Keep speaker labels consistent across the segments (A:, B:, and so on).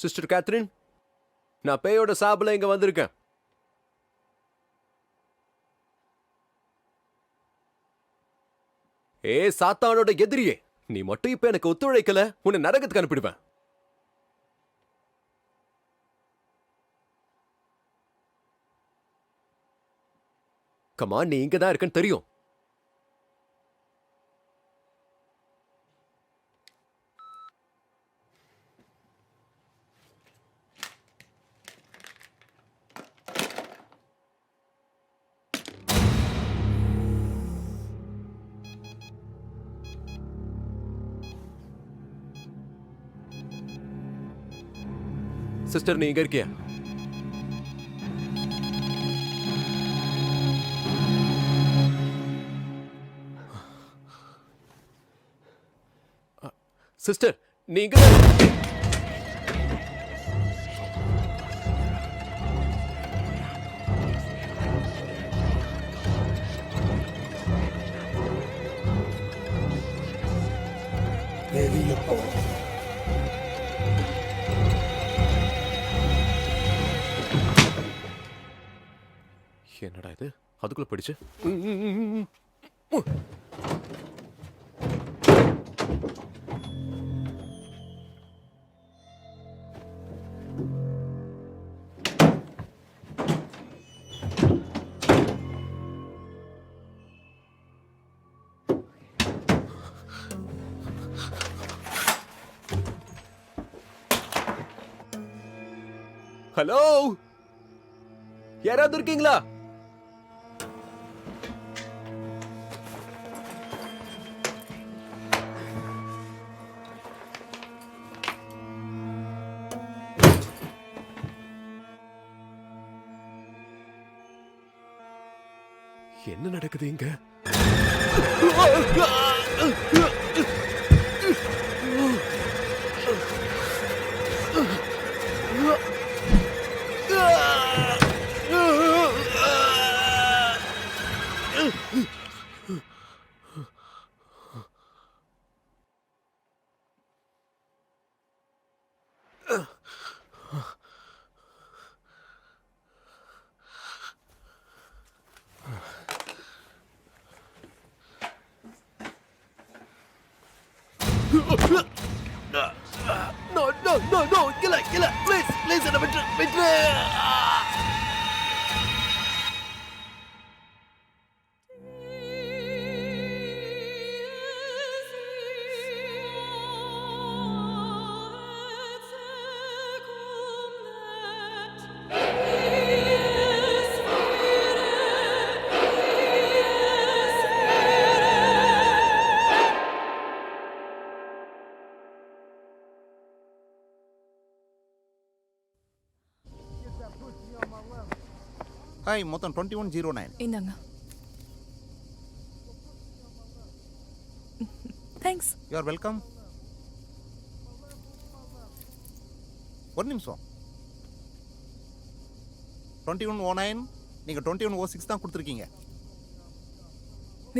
A: Sister Catherine, நான் பேயோட சாப்பில இங்க வந்திருக்கேன். ஏ சாத்தானோட எதிரியே, நீ மட்டும் இப்ப எனக்கு ஒத்துழைக்கல, உன்னை நரகத்துக்கு அனுப்பிடுவேன். கமா, நீ இங்க தான் இருக்கன்னு தெரியும். சிஸ்டர், நீ இங்க இருக்கியா? சிஸ்டர், நீ இங்க என்னடா இது, அதுக்குள்ள போயிடுச்சு. ஹலோ, யாராவது இருக்கீங்களா? என்ன நடக்குது இங்க? No, இல்ல, please, என்ன விட்டு.
B: ஹாய், மொத்தம் 2109.
C: இந்தாங்க. தேங்க்ஸ்.
B: You are welcome. ஒரு நிமிஷம். 2109, நீங்கள் 2106 தான் கொடுத்துருக்கீங்க.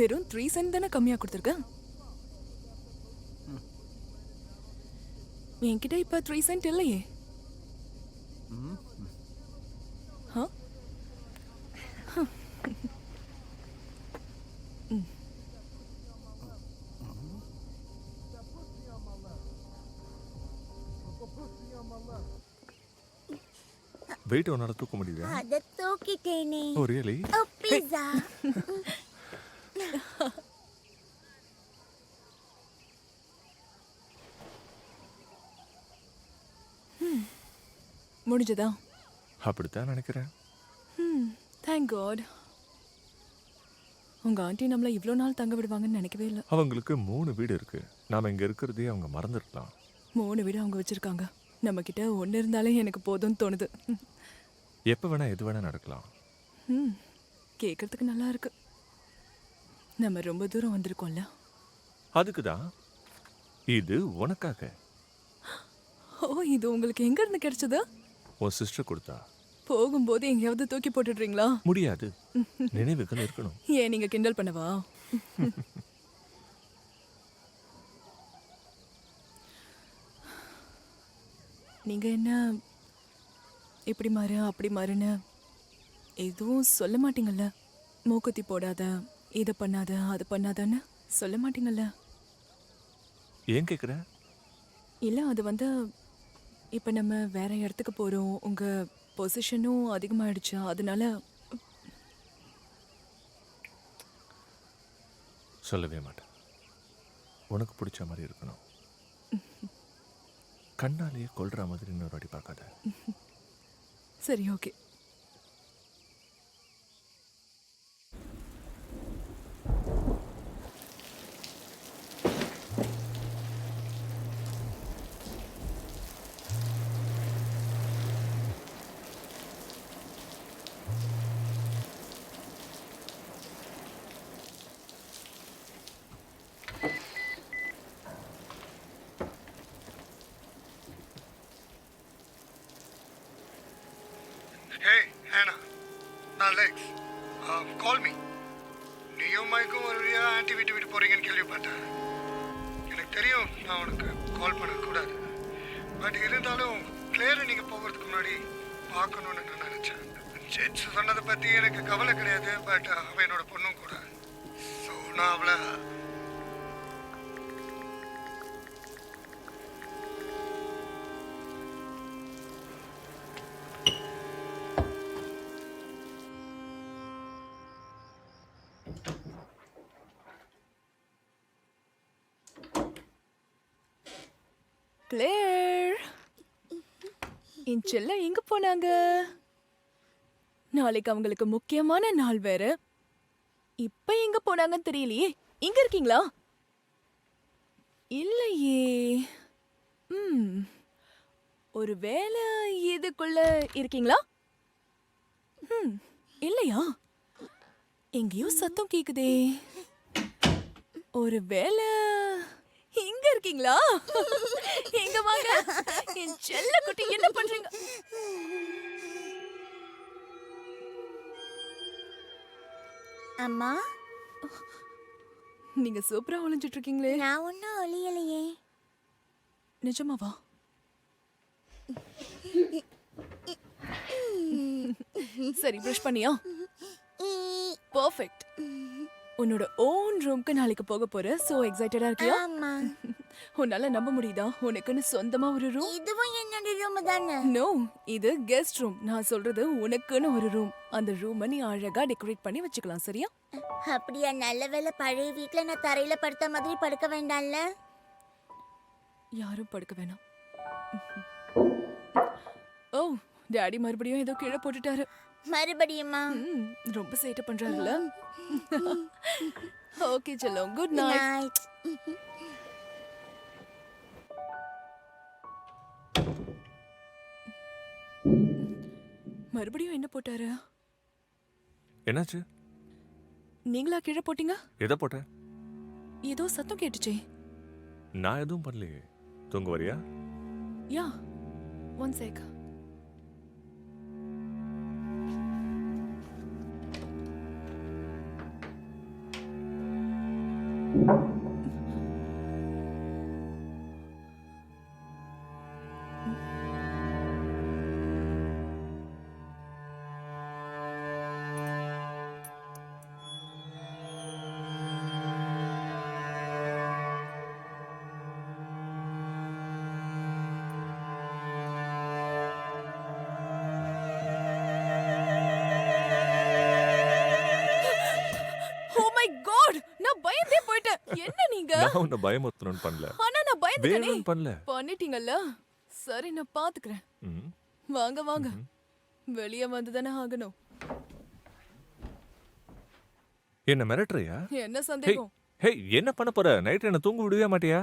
C: வெறும் 3 சென்ட் தானே கம்மியாக கொடுத்துருக்கேன். என்கிட்ட இப்போ 3 சென்ட் இல்லையே.
D: வெயிட் உன்னால தூக்க முடியுதா?
E: அத தூக்கிட்டேனே.
D: ஓ ரியலி?
E: ஓ பீஸா.
C: முடிஞ்சதா?
D: அப்படித்தான் நினைக்கிறேன்.
C: Thank God. உங்க ஆண்டி நம்மள இவ்வளோ நாள் தங்க விடுவாங்கன்னு நினைக்கவே இல்லை.
D: அவங்களுக்கு 3 வீடு இருக்கு. நாம இங்க இருக்கிறதே அவங்க மறந்துடலாம்.
C: 3 வீடு அவங்க வச்சிருக்காங்க. நம்ம கிட்ட 1 இருந்தாலே எனக்கு போதும்னு தோணுது.
D: எப்ப வேணா எது வேணா நடக்கலாம்.
C: கேட்கறதுக்கு நல்லா இருக்கு. நம்ம ரொம்ப தூரம் வந்திருக்கோம்ல.
D: அதுக்குதான் இது உனக்காக.
C: ஓ, இது உங்களுக்கு எங்க இருந்து கிடைச்சது?
D: உன் சிஸ்டர் கொடுத்தா.
C: போகும்போது எங்கேயாவது தூக்கி போட்டுடுறீங்களா?
D: முடியாது, நினைவுகள் இருக்கணும்.
C: ஏன் நீங்க கிண்டல் பண்ணவா? நீங்க என்ன இப்படி மாறு அப்படி மாறுன்னு எதுவும் சொல்ல மாட்டீங்கல்ல? மூக்குத்தி போடாத, இதை பண்ணாத, அது பண்ணாதன்னு சொல்ல மாட்டீங்கல்ல?
D: ஏன் கேட்குற?
C: இல்ல அது வந்து இப்ப நம்ம வேற இடத்துக்கு போறோம், உங்க பொசிஷனும் அதிகமாயிடுச்சு, அதனால.
D: சொல்லவே மாட்டேன். உனக்கு பிடிச்ச மாதிரி இருக்கணும். கண்ணாலேயே கொல்ற மாதிரி இன்னொரு வாட்டி பார்க்காத.
C: சரி, ஓகே.
F: Hey, Hannah. நான் லெக்ஸ். Call me. நீயும் மைக்கும் ஒரு வழியா ஆன்டி வீட்டு விட்டு போறீங்கன்னு கேள்விப்பட்டேன். எனக்கு தெரியும் நான் உனக்கு கால் பண்ணக்கூடாது. பட் இருந்தாலும் கிளியரை நீங்கள் போகிறதுக்கு முன்னாடி பார்க்கணுன்னு நான் நினச்சேன். ஜெட்ஸ் சொன்னதை பற்றி எனக்கு கவலை கிடையாது. பட் அவன் என்னோட பொண்ணும் கூட. ஸோ நான் அவளை
C: கிளேர், என் செல்ல எங்க போனாங்க? நாளைக்கு அவங்களுக்கு முக்கியமான நாள் வேற. இப்ப எங்க போனாங்கன்னு தெரியலையே. இங்க இருக்கீங்களா? இல்லையே. ஒருவேளை இதுக்குள்ள இருக்கீங்களா? இல்லையா? எங்கேயோ சத்தம் கேக்குதே. ஒருவேளை இங்க இருக்கீங்களா? எங்க வாங்க. என் செல்ல குட்டி என்ன பண்றீங்க?
E: அம்மா,
C: நீங்க சூப்பரா ஒளிஞ்சிட்டு இருக்கீங்களே.
E: நான் ஒன்றும் ஒளியலையே.
C: நிஜமாவா? சரி, பிரஷ் பண்ணியா? பர்ஃபெக்ட். உன்னோட ஓன் ரூம்க்கு நாளைக்கு போக போற. சோ எக்ஸைட்டடா இருக்கியா?
E: ஆமா.
C: உன்னால நம்ப முடியுதா? உனக்குன்னு சொந்தமா ஒரு ரூம்?
E: இதுவும் என்னோட ரூம் தானே.
C: நோ, இது கெஸ்ட் ரூம். நான் சொல்றது உனக்குன்னு ஒரு ரூம். அந்த ரூமை நீ அழகா டெக்கரேட் பண்ணி வச்சுக்கலாம், சரியா?
E: அப்படியா? நல்ல வேளை பழைய வீட்ல நான் தரையில படுத்த மாதிரி படுக்க வேண்டாம்ல.
C: யாரும் படுக்க வேணாம். ஓ, டாடி மறுபடியும் ஏதோ கீழே போட்டுட்டாரு.
E: மறுபடியுமா?
C: ரொம்ப சேட்டை பண்றாருல்ல. ஓகே செல்லம், குட் நைட்.
E: நைட்.
C: மறுபடியும் என்ன போட்டாரு?
D: என்னாச்சு?
C: நீங்களா கீழே போட்டீங்க?
D: எதை போட்ட?
C: ஏதோ சத்தம் கேட்டுச்சே.
D: நான் எதுவும் பண்ணலையே. தூங்க வரியா?
C: யா, ஒன் செக். என்ன நீங்க?
D: நான் உன்னை பயமுறுத்தணும்னு பண்ணல.
C: ஆனா நான் பயந்துட்டேனே.
D: வேணும்னு பண்ணல.
C: பண்ணிட்டீங்கல்ல. சரி, நான் பாத்துக்கிறேன்.
D: ம்.
C: வாங்க வாங்க. வெளிய வந்து தானே ஆகணும்.
D: என்ன மிரட்டுறியா?
C: என்ன
D: ஹே,
C: சந்தேகம்?
D: ஹே, என்ன பண்ண போற? நைட் என்ன தூங்க விடவே மாட்டியா?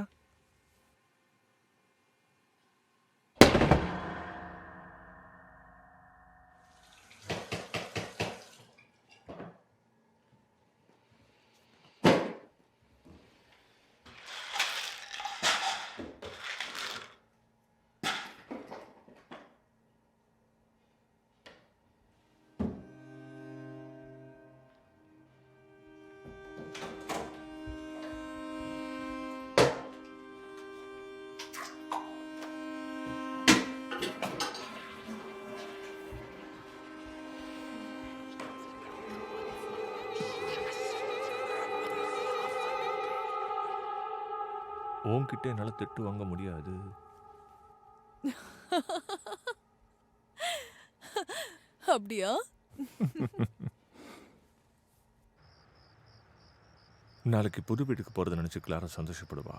D: உன்கிட்ட என்னால திட்டு வாங்க முடியாது.
C: அப்படியா?
D: நாளைக்கு புது வீட்டுக்கு போறதை நினைச்சு கிளாரா சந்தோஷப்படுவா.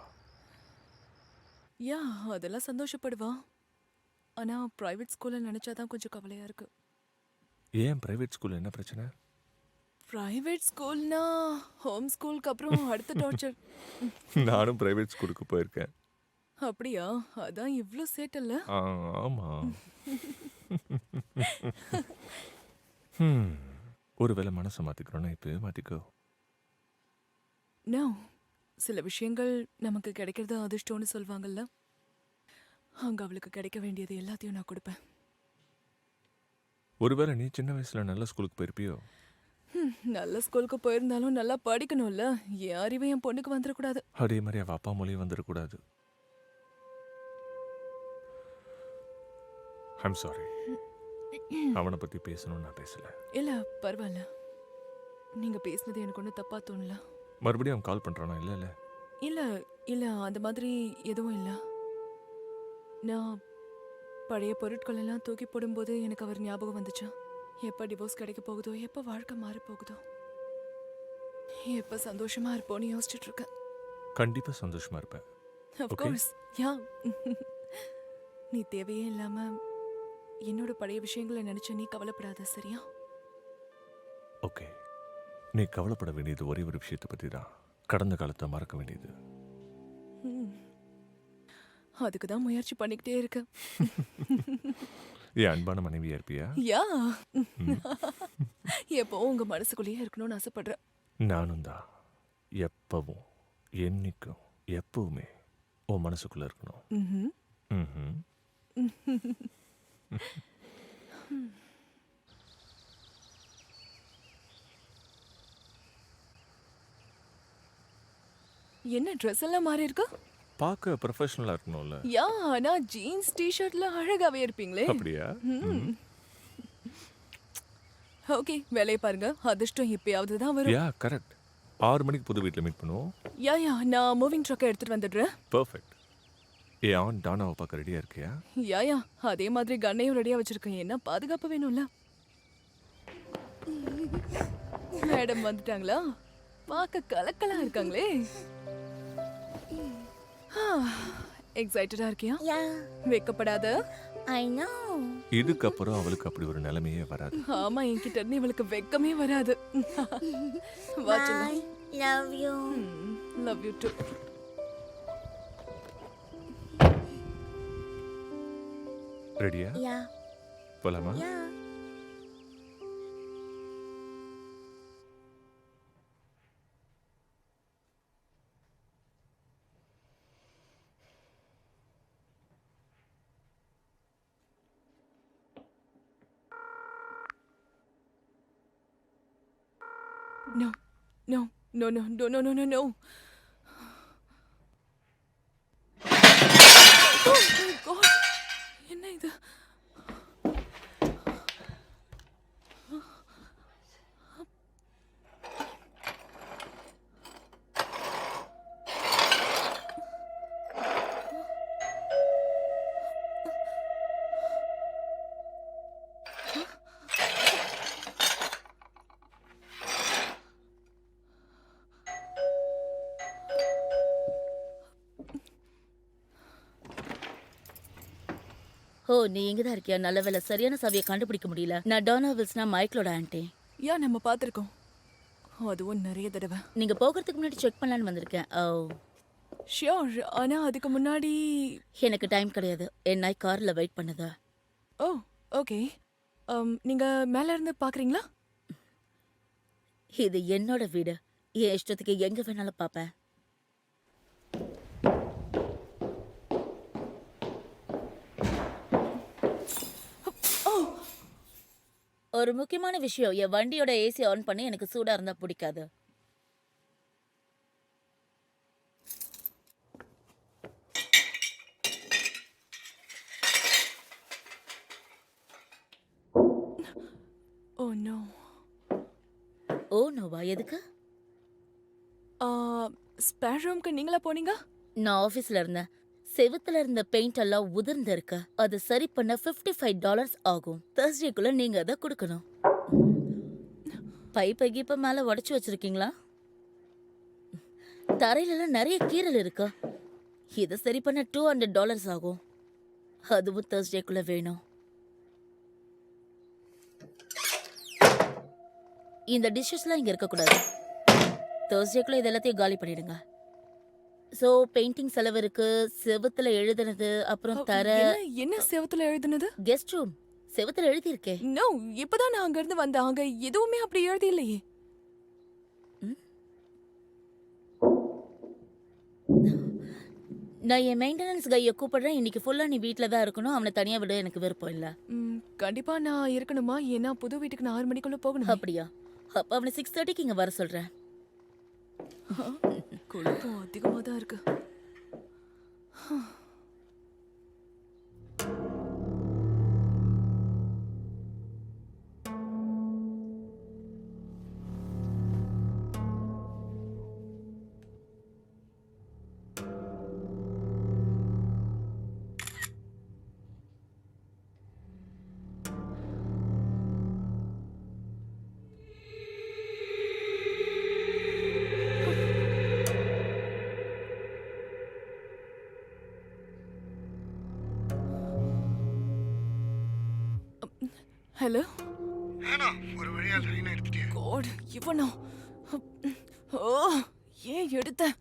C: யா, அதெல்லாம் சந்தோஷப்படுவா. ஆனா பிரைவேட் ஸ்கூல்ல நினைச்சாதான் கொஞ்சம் கவலையா இருக்கு.
D: ஏன் பிரைவேட் ஸ்கூல்ல என்ன பிரச்சனை?
C: பிரைவேட் ஸ்கூல்னா ஹோம் ஸ்கூலுக்கு அப்புறம் அடுத்த டார்ச்சர்.
D: நானும் பிரைவேட் ஸ்கூலுக்கு போயிருக்கேன்.
C: அப்படியா? அதான் இவ்ளோ சேட்டல்ல.
D: ஆமா. ஒருவேளை மனசை மாத்திக்கிறோன்னா இப்பவே மாத்திக்கோ.
C: நோ, சில விஷயங்கள் நமக்கு கிடைக்கிறது அதிர்ஷ்டம்னு சொல்வாங்கல்ல, அங்க அவளுக்கு கிடைக்க வேண்டியது எல்லாத்தையும் நான் கொடுப்பேன்.
D: ஒருவேளை நீ சின்ன வயசுல நல்ல ஸ்கூலுக்கு போயிருப்பியோ?
C: நல்ல ஸ்கூலுக்கு போயிருந்தாலும் நல்லா படிக்கணும்ல. என் அறிவு என் பொண்ணுக்கு வந்துடக்கூடாது.
D: அதே மாதிரி அவ அப்பா மொழியும் வந்துடக்கூடாது. I'm sorry. அவனை பத்தி பேசணும்னு நான் பேசல.
C: இல்ல பரவாயில்ல, நீங்க பேசுனது எனக்கு ஒன்றும் தப்பா தோணல.
D: மறுபடியும் அவன் கால் பண்றானா? இல்ல இல்ல
C: இல்ல இல்ல, அந்த மாதிரி எதுவும் இல்ல. நான் பழைய பொருட்கள் எல்லாம் தூக்கி போடும்போது எனக்கு அவர் ஞாபகம் வந்துச்சா. எப்ப டிவோர்ஸ் கிடைக்க போகுதோ, எப்ப வாழ்க்கை மாற போகுதோ, எப்ப சந்தோஷமா இருப்போன்னு யோசிச்சுட்டு இருக்கேன்.
D: கண்டிப்பா சந்தோஷமா இருப்பேன்.
C: Of course, யா. நீ தேவையே இல்லாம என்னோட பழைய விஷயங்களை நினைச்சு நீ கவலைப்படாத, சரியா?
D: ஓகே. நீ கவலைப்பட வேண்டியது ஒரே ஒரு விஷயத்தை பத்தி தான். கடந்த காலத்தை மறக்க வேண்டியது.
C: அதுக்கு தான் முயற்சி பண்ணிக்கிட்டே இருக்கேன்.
D: என் அன்பான மனைவியா இருப்பியா?
C: யா, எப்போ உங்க மனசுக்குள்ளேயே இருக்கணும்னு ஆசைப்படுறேன்.
D: நானும் தான். எப்பவும், என்னைக்கும், எப்பவுமே உன் மனசுக்குள்ள இருக்கணும்.
C: ம்ஹும்.
D: ம்ஹும்.
C: என்ன ட்ரெஸ் எல்லாம் மாறி இருக்கு?
D: பார்க்க ப்ரொஃபஷனலா இருக்கணும்ல.
C: யா, ஆனா ஜீன்ஸ் டி-ஷர்ட்ல அழகாவே இருப்பீங்களே.
D: அப்படியா?
C: ஓகே, வேலையை பாருங்க. அதிர்ஷ்டம் எப்பயாவது தான் வரும்.
D: யா, கரெக்ட். 6 மணிக்கு புது வீட்டில் மீட் பண்ணுவோம்.
C: யா, நான் மூவிங் ட்ரக்கை எடுத்துட்டு வந்துடுறேன்.
D: பர்ஃபெக்ட். ஏ ஆன் டானாவை பார்க்க ரெடியா இருக்கியா?
C: யா, அதே மாதிரி கண்ணையும் ரெடியா வச்சிருக்கேன். என்ன பாதுகாப்பு வேணும்ல. மேடம் வந்துட்டாங்களா? பார்க்க கலக்கலா இருக்காங்களே. எக்ஸைட்டடா இருக்கியா?
E: யா,
C: வெக்கப்படாத.
E: I know.
D: இதுக்கப்புறம் அவளுக்கு அப்படி ஒரு நிலைமையே வராது.
C: ஆமா, என்கிட்ட இருந்து இவளுக்கு வெக்கமே வராது. வாச்சலாம்.
E: Bye. Love you.
C: Love you to.
D: ரெடியா?
E: யா,
D: போலாமா?
E: யா.
C: No, no, no, no, no, no, no, no, no. Oh my God. என்ன இது?
G: ஓ, நீ இங்க தான் இருக்கியா? நல்ல வேலை, சரியான சாவியை கண்டுபிடிக்க முடியல. நான் டானா வில்ஸ்னா மைக்லோட ஆன்ட்டி.
C: யா, நம்ம பார்த்துருக்கோம். அதுவும் நிறைய தடவை.
G: நீங்க போகிறதுக்கு முன்னாடி செக் பண்ணலான்னு வந்திருக்கேன். ஓ,
C: ஷியோர். ஆனா அதுக்கு முன்னாடி.
G: எனக்கு டைம் கிடையாது. என் நாய் கார்ல வெயிட் பண்ணுதா.
C: ஓ, ஓகே. நீங்க மேல இருந்து பாக்குறீங்களா?
G: இது என்னோட வீடு. என் இஷ்டத்துக்கு எங்க வேணாலும் பார்ப்பேன். ஒரு முக்கியமான விஷயம், என் வண்டியோட ஏசி ஆன் பண்ணி எனக்கு சூடா இருந்தா பிடிக்காது.
C: Oh no.
G: ஓ நோவா? எதுக்கு?
C: ஸ்பேர் ரூம்க்கு நீங்களா போனீங்க?
G: நான் ஆபீஸ்ல இருந்தேன். செவுத்துல இருந்த பெயிண்ட் எல்லாம் உதிர்ந்து இருக்கு. அது சரி பண்ண $55 ஆகும். Thursdayக்குள்ள நீங்க அதை கொடுக்கணும். பைப்பை கீப்ப மேல உடைச்சு வச்சிருக்கீங்களா? தரையில நிறைய கீறல் இருக்கு. இதை சரி பண்ண $200 ஆகும். அதுவும் Thursdayக்குள்ள வேணும். இந்த டிஷ்ஷஸ்லாம் இங்க இருக்கக்கூடாது. Thursdayக்குள்ள இது எல்லாத்தையும் காலி பண்ணிடுங்க. ஸோ பெயிண்டிங் செலவு இருக்கு, செவுத்துல எழுதுனது, அப்புறம் தர.
C: என்ன செவத்துல எழுதுனது?
G: கெஸ்ட் ரூம் செவுத்துல எழுதியிருக்கே.
C: நோ, இப்பதான் நான் அங்க இருந்து வந்தேன். அங்க எதுவுமே அப்படி எழுதி இல்லையே.
G: நான் என் மெயின்டெனன்ஸ் கையை கூப்பிடுறேன். இன்னைக்கு ஃபுல்லா நீ வீட்ல தான் இருக்கணும். அவனை தனியா விட எனக்கு விருப்பம் இல்ல.
C: கண்டிப்பா நான் இருக்கணுமா? ஏன்னா புது வீட்டுக்கு நான் 6 மணிக்குள்ள போகணும்.
G: அப்படியா? அப்ப அவனை 6:30க்கு இங்க வர சொல்றேன்.
C: குழப்பம் அதிகமா தான் இருக்கு. ஹலோ
F: ஏன்னா ஒரு வழியா லைனை எடுத்துட்டியா?
C: காட், இவனோ? ஓ, ஏன் எடுத்த?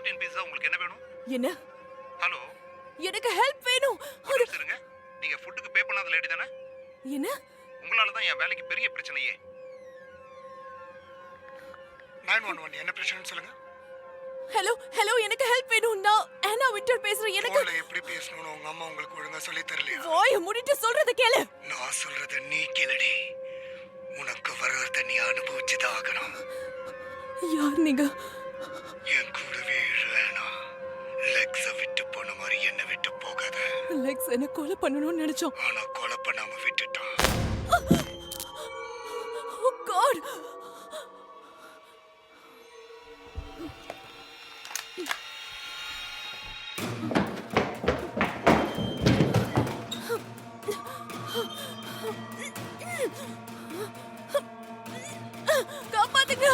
B: ப்ரோட்டீன் பீஸா உங்களுக்கு என்ன வேணும்?
C: என்ன?
B: ஹலோ,
C: எனக்கு ஹெல்ப் வேணும்.
B: ஒரு நிமிஷம் இருங்க. நீங்க ஃபுட்டுக்கு பே பண்ணாத லேடி தானே?
C: என்ன?
B: உங்களால தான் என் வேலைக்கு பெரிய பிரச்சனையே. 911 என்ன பிரச்சனைன்னு சொல்லுங்க.
C: ஹலோ ஹலோ, எனக்கு ஹெல்ப் வேணும். நான் ஆனா விக்டர் பேசுறேன். எனக்கு
F: போன்ல எப்படி பேசணும்னு உங்க அம்மா உங்களுக்கு ஒழுங்கா சொல்லி தரலையா?
C: வாய மூடிட்டு சொல்றத கேளு.
F: நான் சொல்றத நீ கேளுடி. உனக்கு வர்றத நீ அனுபவிச்சுதான் ஆகணும்.
C: யார் நீங்க?
F: என் கூடவே வேணாம். லெக்ஸ விட்டு போன மாதிரி என்ன விட்டு போகாத.
C: லெக்ஸ் என்ன கொலை பண்ணணும்னு நினைச்சோம்.
F: ஆனா கொலை பண்ணாம விட்டுட்டான்.
C: ஓ காட். காப்பாத்துங்க.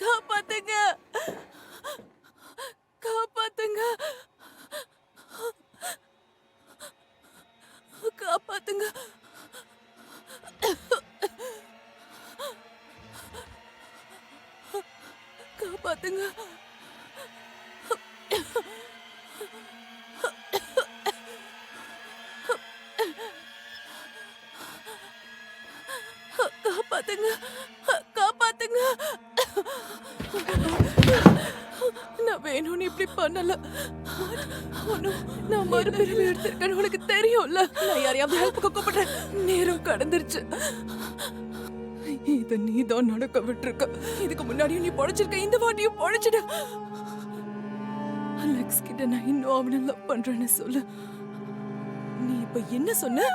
C: காப்பாத்துங்க. காப்பாத்துங்க. காப்பாத்துங்க. காப்பாத்துங்க. காப்பாத்துங்க. காப்பாத்துங்க. காப்பாத்துங்க. நான் வேணும்னு இப்படி பண்ணல. நான் மறுபிறவி எடுத்திருக்கேன்னு உனக்கு தெரியும்ல. நான் யாரையாவது ஹெல்ப்புக்கு கூப்பிடுறேன். நேரம் கடந்துருச்சு. இத நீ தான் நடக்க விட்டுருக்க. இதுக்கு முன்னாடியும் நீ பொழைச்சிருக்க, இந்த வாட்டியும் பொழைச்சிடு. அலெக்ஸ் கிட்ட நான் இன்னும் அவனை லவ் பண்றேன்னு சொல்லு. நீ இப்ப என்ன சொன்ன?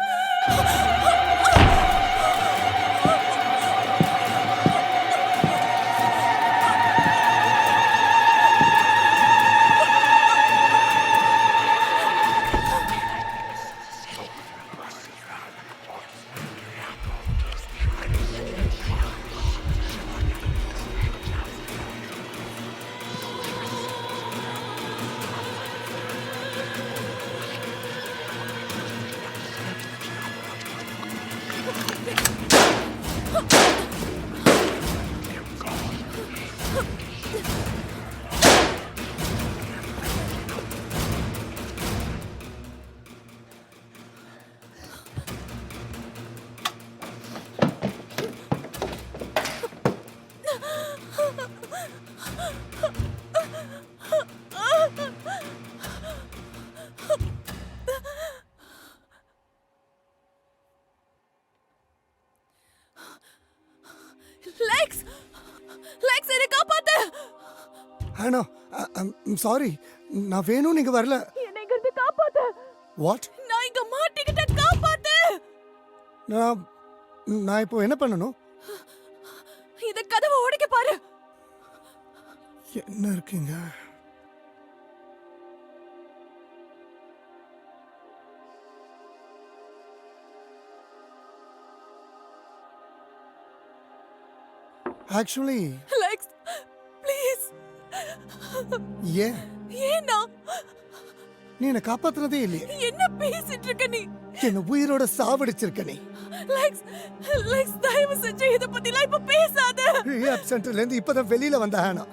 C: லெக்ஸ், லெக்ஸ் என்ன காப்பாத்து.
F: ஆனா சாரி, நான் வேணும் நீங்க வரல.
C: என்னை இங்க இருந்து காப்பாத்து.
F: வாட்?
C: நான் இங்க மாட்டிக்கிட்ட, காப்பாத்து.
F: நான் இப்போ என்ன பண்ணணும்?
C: இந்த கதவை உடைக்க பாரு.
F: என்ன இருக்கீங்க? Actually
C: Lex please.
F: ஏன்
C: ஏன்னா
F: நீ என்ன காப்பாத்துறதே இல்லையே.
C: என்ன பேசிட்டு இருக்க நீ?
F: என்ன உயிரோட சாவடிச்சிருக்க நீ.
C: லெக்ஸ், லெக்ஸ் தயவு செஞ்சு இத பத்திலாம் இப்ப பேசாத.
F: ரீஹாப் சென்டர்ல இருந்து இப்பதான் வெளியில வந்த ஹானா.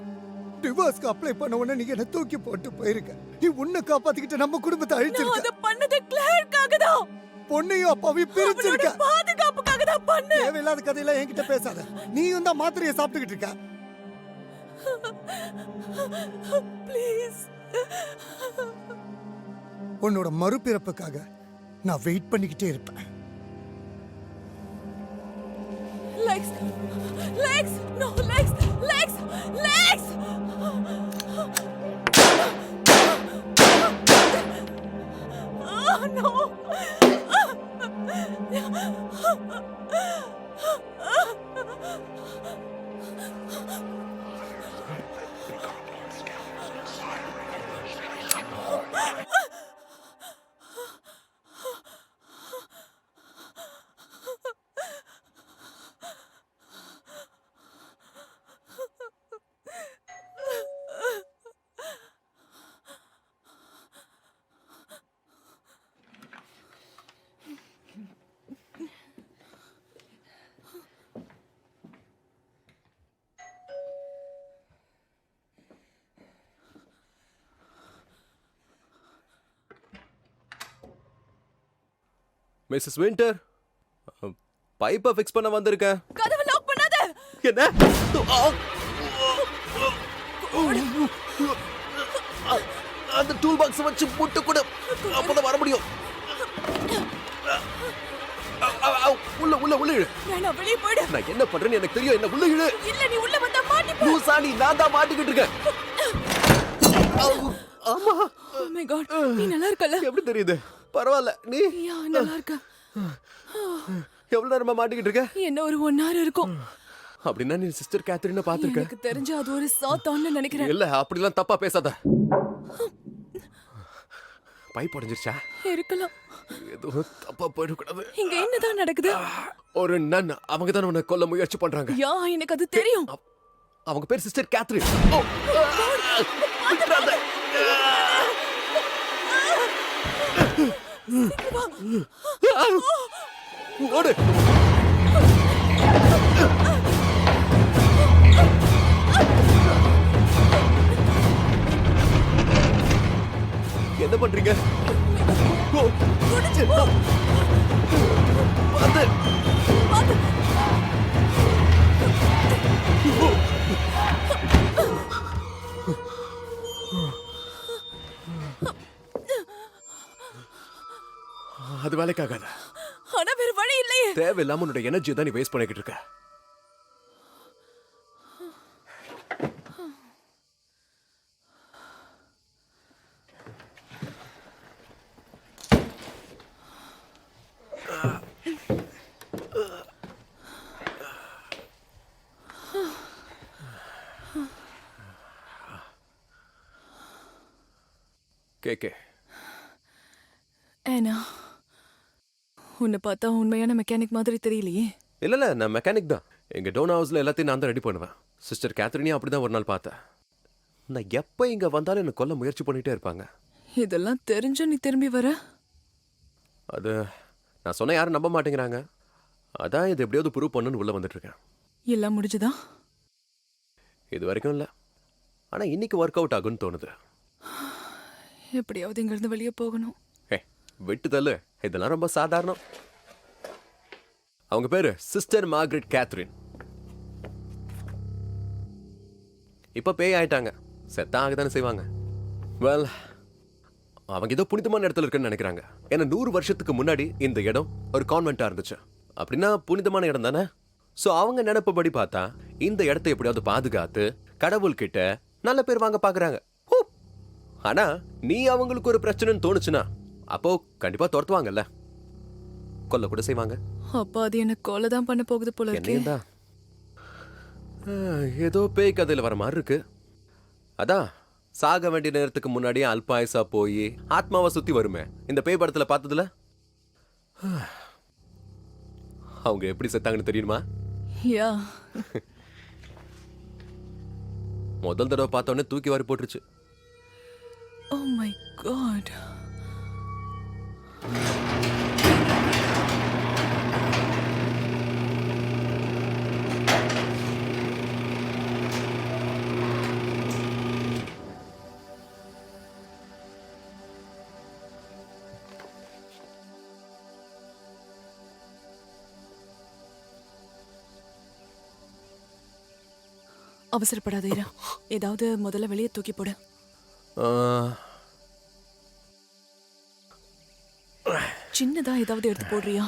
F: டிவோர்ஸ்க்கு அப்ளை பண்ண உடனே நீங்க என்ன தூக்கி போட்டு போயிருக்க. நீ உன்னை காப்பாத்திக்கிட்டு நம்ம குடும்பத்தை
C: நான்
F: அழிச்சிருக்க.
C: அத பண்ணது கிளார்க்காக தான்.
F: பொண்ணையும் அப்பாவையும் பிரிச்சிருக்க.
C: அவனோட பாதுகாப்புக்காக தான் பண்ண.
F: தேவையில்லாத கதையெல்லாம் என்கிட்ட பேசாத. நீயும் தான் மாத்திரையை சாப்பிட்டுக்கிட்டு இருக்க.
C: ப்ளீஸ்.
F: உன்னோட மறுபிறப்புக்காக நான் வெயிட் பண்ணிக்கிட்டே இருப்பேன்.
C: Lex, Lex, no Lex, Lex, Lex. Oh no.
A: Mrs Winter, பைப்பை ஃபிக்ஸ் பண்ண வந்திருக்கேன்.
C: கதவை லாக் பண்ணாத.
A: என்ன? அந்த டூல் பாக்ஸ் வச்சு முட்டு கூட அப்பதான் வர முடியும். உள்ள உள்ள உள்ள இழு.
C: வேணாம், வெளியே போயிடு.
A: நான் என்ன பண்றேன்னு எனக்கு தெரியும். என்ன உள்ள இழு.
C: இல்ல, நீ உள்ள வந்தா மாட்டிப்ப.
A: லூசானி, நான் தான் மாட்டிக்கிட்டு இருக்கேன். ஆமா.
C: Oh my god, நீ நல்லா இருக்கல?
A: எப்படி தெரியுது? பரவாயில்ல. நீ
C: யா, நல்லா இருக்க.
A: எவ்வளவு நேரமா மாட்டிக்கிட்டு இருக்க?
C: என்ன ஒரு 1 hour இருக்கும்.
A: அப்படின்னா நீ சிஸ்டர் கேத்ரினை பாத்துருக்க?
C: எனக்கு தெரிஞ்ச அது ஒரு சாத்தான்னு நினைக்கிறேன்.
A: இல்ல, அப்படிலாம் தப்பா பேசாத. பைப் உடைஞ்சிருச்சா?
C: இருக்கலாம்.
A: எதுவும் தப்பா போயிடக்கூடாது.
C: இங்க என்னதான் நடக்குது?
A: ஒரு நன் அவங்க தான் உன்னை கொல்ல முயற்சி பண்றாங்க.
C: யா, எனக்கு அது தெரியும்.
A: அவங்க பேர் சிஸ்டர் கேத்ரின். ஓ, விட்டுறாத. ஓடு. என்ன பண்றீங்க? ஓ, பார்த்து. அது வேலைக்காகாத.
C: ஆனா வேற வழி இல்லையே.
A: தேவையில்லாம உன்னோட எனர்ஜி தான் நீ வேஸ்ட் பண்ணிக்கிட்டு இருக்க. கேக்கே,
C: ஏனா உன்னை பார்த்தா உண்மையான மெக்கானிக் மாதிரி தெரியலையே.
A: இல்ல இல்ல, நான் மெக்கானிக் தான். எங்க டோன் ஹவுஸ்ல எல்லாத்தையும் நான் தான் ரெடி பண்ணுவேன். சிஸ்டர் கேத்ரினையும் அப்படிதான் ஒரு நாள் பார்த்தேன். நான் எப்ப இங்க வந்தாலும் என்ன கொல்ல முயற்சி பண்ணிட்டே இருப்பாங்க.
C: இதெல்லாம் தெரிஞ்சு நீ திரும்பி வர?
A: அது நான் சொன்ன யாரும் நம்ப மாட்டேங்கிறாங்க. அதான் இது எப்படியாவது ப்ரூவ் பண்ணுன்னு உள்ள வந்துட்டு இருக்கேன்.
C: எல்லாம் முடிஞ்சுதா?
A: இது வரைக்கும் இல்ல, ஆனா இன்னைக்கு ஒர்க் அவுட் ஆகும்னு தோணுது.
C: எப்படியாவது இங்கிருந்து வெளியே போகணும்.
A: விட்டு தள்ளு, இதெல்லாம் ரொம்ப சாதாரணம். அவங்க பேரு சிஸ்டர் மார்கரெட் கேத்ரின். இப்ப பேய் ஆயிட்டாங்க. செத்தா ஆகதானே செய்வாங்க. வெல், அவங்க ஏதோ புனிதமான இடத்துல இருக்குன்னு நினைக்கிறாங்க. ஏன்னா 100 வருஷத்துக்கு முன்னாடி இந்த இடம் ஒரு கான்வென்ட்டா இருந்துச்சு. அப்படின்னா புனிதமான இடம் தானே. சோ அவங்க நினைப்பபடி பார்த்தா இந்த இடத்தை எப்படியாவது பாதுகாத்து கடவுள்கிட்ட நல்ல பேர் வாங்க பாக்குறாங்க. ஆனா நீ அவங்களுக்கு ஒரு பிரச்சனைன்னு தோணுச்சுன்னா அப்போ கண்டிப்பா துரத்துவாங்கல்ல, கொல்ல கூட செய்வாங்க.
C: அப்பா அது என்ன கொலை தான் பண்ண போகுது போல இருக்கு.
A: என்னையும் தான். ஏதோ பேய் கதையில வர மாதிரி இருக்கு. அதான் சாக வேண்டிய நேரத்துக்கு முன்னாடியே அல்பாயுசா போய் ஆத்மாவை சுத்தி வருமே, இந்த பேய் படத்துல பார்த்ததுல. அவங்க எப்படி செத்தாங்கன்னு தெரியுமா?
C: யா,
A: முதல் தடவை பார்த்தோன்னே தூக்கி வாரி போட்டுருச்சு.
C: Oh my God. அவசரப்படாத இரா, ஏதாவது முதல்ல வெளியே தூக்கி போடு. சின்னதா ஏதாவது எடுத்து போடுறியா?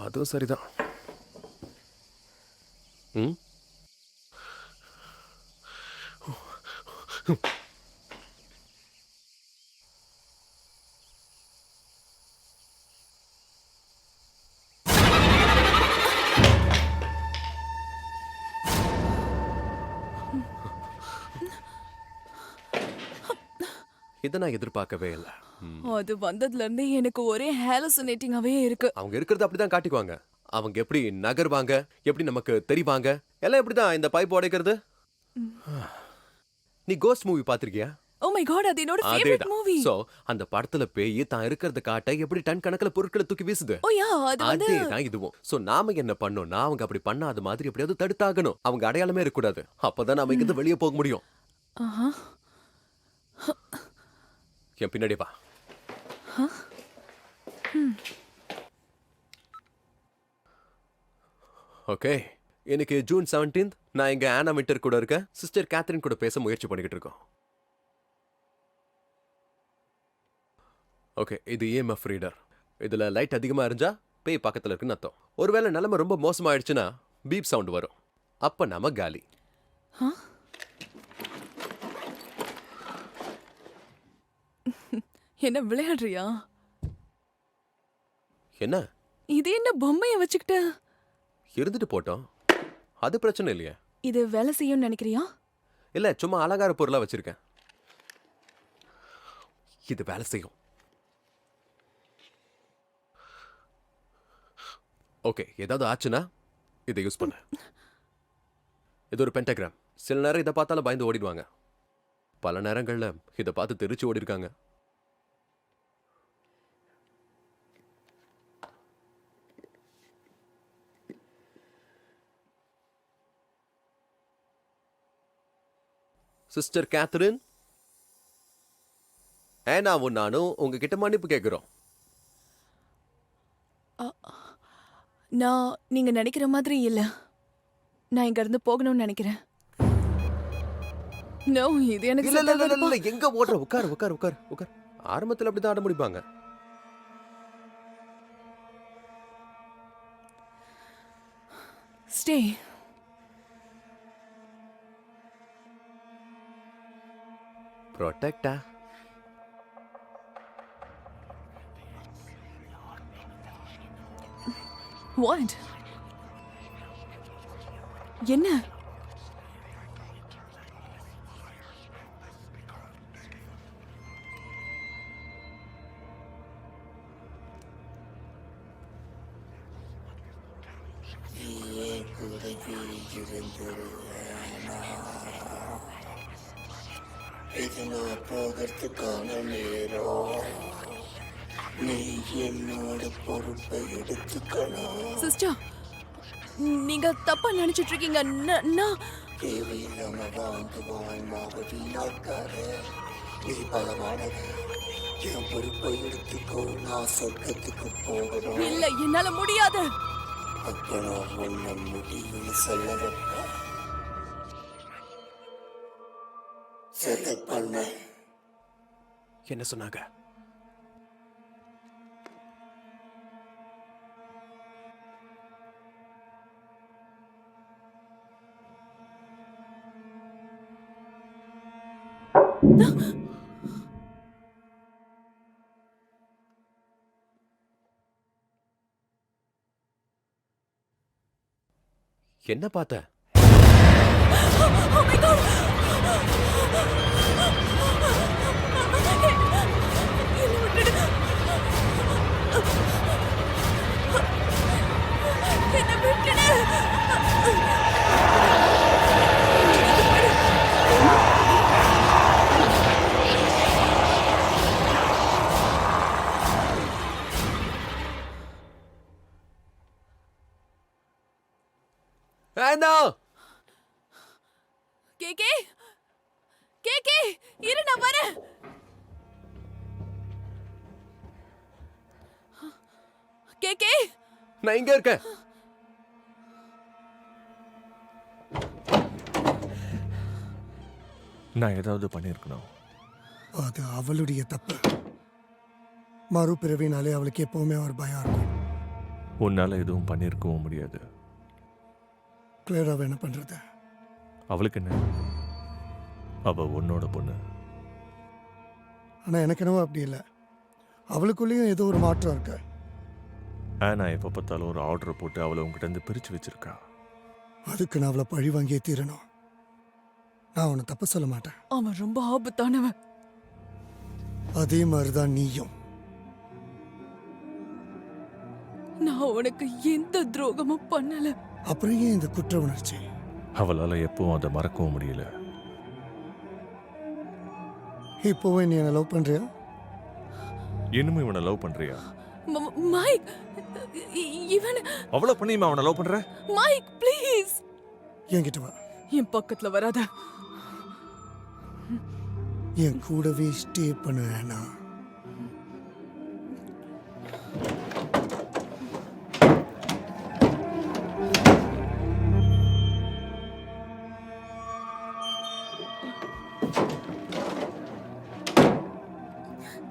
A: அதுவும் சரிதான். ம், இதை நான் எதிர்பார்க்கவே இல்லை.
C: அது வந்ததுல இருந்தே எனக்கு ஒரே ஹாலுசினேட்டிங்காவே இருக்கு.
A: அவங்க இருக்கிறது அப்படிதான் காட்டிக்குவாங்க. அவங்க எப்படி நகர்வாங்க, எப்படி நமக்கு தெரிவாங்க, எல்லாம் எப்படிதான் இந்த பைப் உடைக்கிறது. நீ கோஸ்ட் மூவி பாத்திருக்கியா?
C: ஓ மை காட், அது என்னோட ஃபேவரட் மூவி.
A: சோ அந்த படத்துல பேய் தான் இருக்கிறத காட்ட எப்படி டன் கணக்குல பொருட்களை தூக்கி வீசுது.
C: ஓ யா, அது வந்து
A: அதேதான் இதுவும். சோ நாம என்ன பண்ணோம்னா அவங்க அப்படி பண்ணாத மாதிரி எப்படியாவது தடுத்தாகணும். அவங்க அடையாளமே இருக்க கூடாது. அப்பதான் நாம இங்கிருந்து வெளியே போக முடியும்.
C: ஆஹா,
A: என் பின்னாடி வா. ஓகே, இன்னைக்கு ஜூன் 17th நான் இங்க ஆனா வின்டர் கூட இருக்க சிஸ்டர் கேத்ரின் கூட பேச முயற்சி பண்ணிக்கிட்டு இருக்கோம். ஓகே, இது EMF ரீடர். இதுல லைட் அதிகமா இருந்தா பேய் பக்கத்துல இருக்குன்னு அர்த்தம். ஒருவேளை நிலைமை ரொம்ப மோசமாயிடுச்சுன்னா பீப் சவுண்ட் வரும். அப்ப நாம காலி.
C: என்ன விளையாடுறியா?
A: என்ன
C: இது என்ன பொம்மைய வச்சுக்கிட்டு?
A: இருந்துட்டு போட்டோம், அது பிரச்சனை இல்லையே.
C: இது வேலை செய்யும்னு நினைக்கிறியா?
A: இல்ல, சும்மா அலங்கார பொருளா வச்சிருக்கேன். இது வேலை செய்யும். ஓகே, ஏதாவது ஆச்சுன்னா இதை யூஸ் பண்ண. இது ஒரு பென்டகிராம். சில நேரம் இதை பார்த்தாலும் பயந்து ஓடிடுவாங்க. பல நேரங்கள்ல இதை பார்த்து தெரிச்சு ஓடி இருக்காங்க. சிஸ்டர் கேத்ரின், ஏனாவும் நானும் உங்ககிட்ட மன்னிப்பு கேட்கிறோம்.
C: நான் நீங்க நினைக்கிற மாதிரி இல்ல. நான் இங்க இருந்து போகணும்னு நினைக்கிறேன். நோ, இது எனக்கு
A: இல்ல இல்ல
C: set
A: இல்ல
C: ஆகாதுப்பா.
A: இல்ல, எங்க ஓடுற? உட்கார் உட்கார் உட்கார் உட்கார். ஆரம்பத்துல அப்படிதான் ஆட முடிப்பாங்க.
C: Stay.
A: ப்ரொடெக்டா?
C: What? என்ன?
H: இது நான் போகிறதுக்கான நேரம். நீ என்னோட பொறுப்பை எடுத்துக்கணும்.
C: சிஸ்டர், நீங்க தப்பா நினைச்சிட்டு இருக்கீங்க. நான்
H: தேவையில்லாம வாங்குவான் வீணாக்காரு. நீ பலமானது. என் பொறுப்பை எடுத்துக்கோ. நான் சொர்க்கத்துக்கு போகணும்.
C: இல்ல, என்னால முடியாது.
H: அப்ப நான் உன்னை முடியும்னு சொல்ல வைப்பேன். செலக்ட் பண்ண.
A: என்ன சொன்னாங்க? என்ன பார்த்த?
C: Oh my God! என்னை விட்டுடு. என்னை விட்டுடு.
A: ஆனா,
C: கேகே, கேகே, இரு, நான் வரேன். கேகே,
A: நான் இங்க இருக்கேன்.
D: நான் ஏதாவது பண்ணியிருக்கணும்.
F: அது அவளுடைய தப்பு. மறுபிறவினாலே அவளுக்கு எப்பவுமே ஒரு பயம் இருக்கும்.
D: உன்னால எதுவும் பண்ணியிருக்கவும் முடியாது.
F: கிளியராக என்ன பண்றது?
D: அவளுக்கு என்ன? அவ உன்னோட பொண்ணு.
F: ஆனால் எனக்கு என்னவோ அப்படி இல்லை. அவளுக்குள்ளேயும் ஏதோ ஒரு மாற்றம் இருக்கு.
D: ஆனா எப்போ பார்த்தாலும் ஒரு ஆர்டர் போட்டு அவளை உங்ககிட்ட இருந்து பிரிச்சு வச்சிருக்கா.
F: அதுக்கு நான் அவளை பழி வாங்கியே தீரணும். நான் உன்னை தப்பு சொல்ல மாட்டேன்.
C: அவன் ரொம்ப ஆபத்தானவன்.
F: அதே மாதிரிதான் நீயும்.
C: நான் உனக்கு எந்த துரோகமும் பண்ணல.
F: அப்புறம் ஏன் இந்த குற்ற உணர்ச்சி?
D: அவளால எப்பவும் அதை மறக்கவும் முடியல.
F: இப்போவே நீ என்ன லவ் பண்றியா?
D: இன்னும் இவனை லவ் பண்றியா?
C: மைக், இவன்
D: அவ்வளவு பண்ணியுமா அவனை லவ் பண்ற?
C: மைக், ப்ளீஸ்
F: என்கிட்ட வா.
C: என் பக்கத்துல வராத.
F: என் கூடவே ஸ்டே பண்ண வேணா.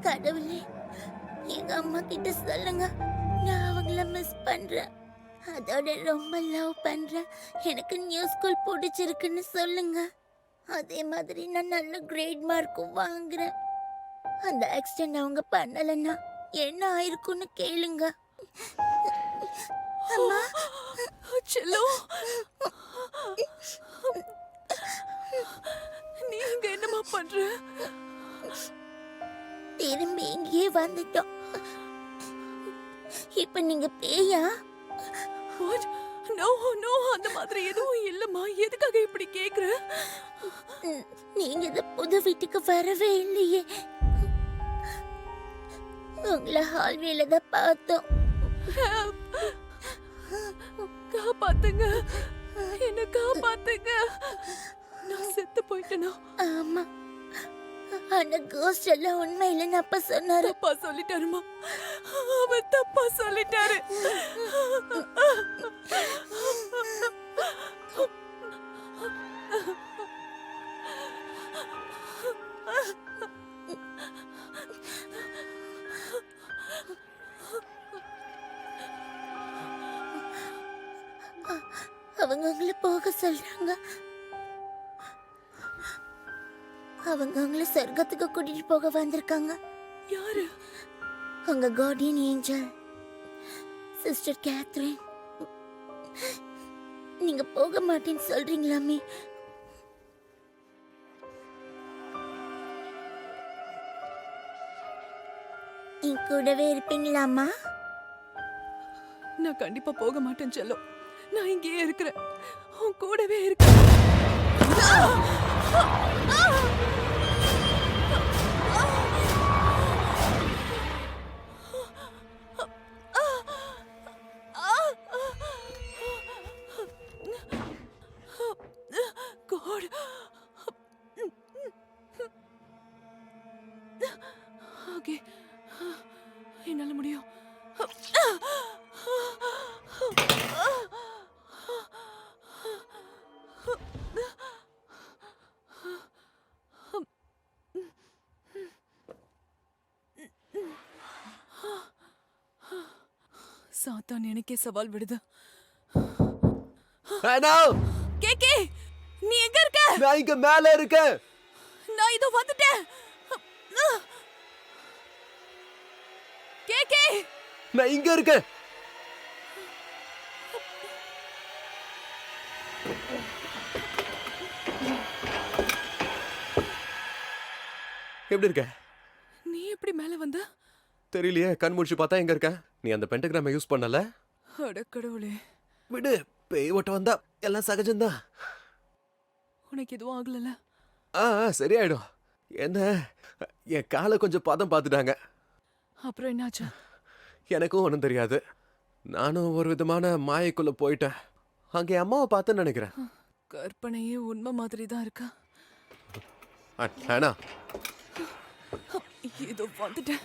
E: கடவுளே, எங்க அம்மா கிட்ட சொல்லுங்க, நான் அவங்கள மிஸ் பண்றேன். அதோட ரொம்ப லவ் பண்றேன். எனக்கு நியூ ஸ்கூல் பிடிச்சிருக்குன்னு சொல்லுங்க. அதே மாதிரி நான் நல்ல கிரேட் மார்க்கும் வாங்குறேன். அந்த ஆக்சிடென்ட் அவங்க பண்ணலைன்னா என்ன ஆயிருக்குன்னு கேளுங்க. அம்மா,
C: செல்லோ, நீ இங்க என்னமா பண்ற?
E: திரும்பி இங்கேயே வந்துட்டோம். இப்ப நீங்க பேயா?
C: What? No, no, அந்த மாதிரி எதுவும் இல்லம்மா. எதுக்காக இப்படி கேக்குற?
E: நீங்க இந்த புது வீட்டுக்கு வரவே இல்லையே. உங்களை ஹால்வேல தான் பார்த்தோம்.
C: காப்பாத்துங்க, என்ன காப்பாத்துங்க. நான் செத்து போயிட்டேனா?
E: ஆமா, அந்த கோஸ்ட் எல்லாம் உண்மை இல்லைன்னு அப்பா சொன்னாரு.
C: தப்பா சொல்லிட்டாருமா, அவன் தப்பா சொல்லிட்டாரு.
E: அவங்க உங்களை போக சொல்றாங்க. அவங்க உங்களை சொர்க்கத்துக்கு கூட்டிட்டு போக வந்திருக்காங்க.
C: யாரு?
E: உங்க கார்டியன் ஏஞ்சல் சிஸ்டர் கேத்ரின். நீங்க போக மாட்டேன்னு சொல்றீங்களாமே? என் கூடவே இருப்பீங்களாமா?
C: நான் கண்டிப்பா போக மாட்டேன் செல்லம். நான் இங்கேயே இருக்கிறேன், உன் கூடவே இருக்கிறேன். God. Okay. என்னால முடியும். சாத்தான் எனக்கே சவால் விடுது.
A: அண்ணா,
C: கேக்கே, நீ எங்க இருக்க?
A: நான் இங்க மேல இருக்கேன்.
C: நான் இதோ வந்துட்டேன். கேக்கே,
A: நான் இங்க இருக்கேன். எப்படி இருக்க?
C: நீ எப்படி மேல வந்த?
A: தெரியலையே, கண் முடிச்சு பார்த்தா எங்க இருக்க? நீ அந்த பென்டகிராமை யூஸ் பண்ணல?
C: அட கடவுளே,
A: விடு, பேய் ஓட்ட வந்தா எல்லாம் சகஜம்தான்.
C: உனக்கு எதுவும் ஆகலல?
A: சரியாயிடும். என்ன, என் காலை கொஞ்சம் பதம் பார்த்துட்டாங்க.
C: அப்புறம் என்னாச்சு?
A: எனக்கும் ஒன்றும் தெரியாது. நானும் ஒரு விதமான மாயைக்குள்ள போயிட்டேன். அங்கே என் அம்மாவை பார்த்தேன்னு நினைக்கிறேன்.
C: கற்பனையே உண்மை மாதிரி தான் இருக்கா?
A: அண்ணா,
C: இதோ வந்துட்டேன்.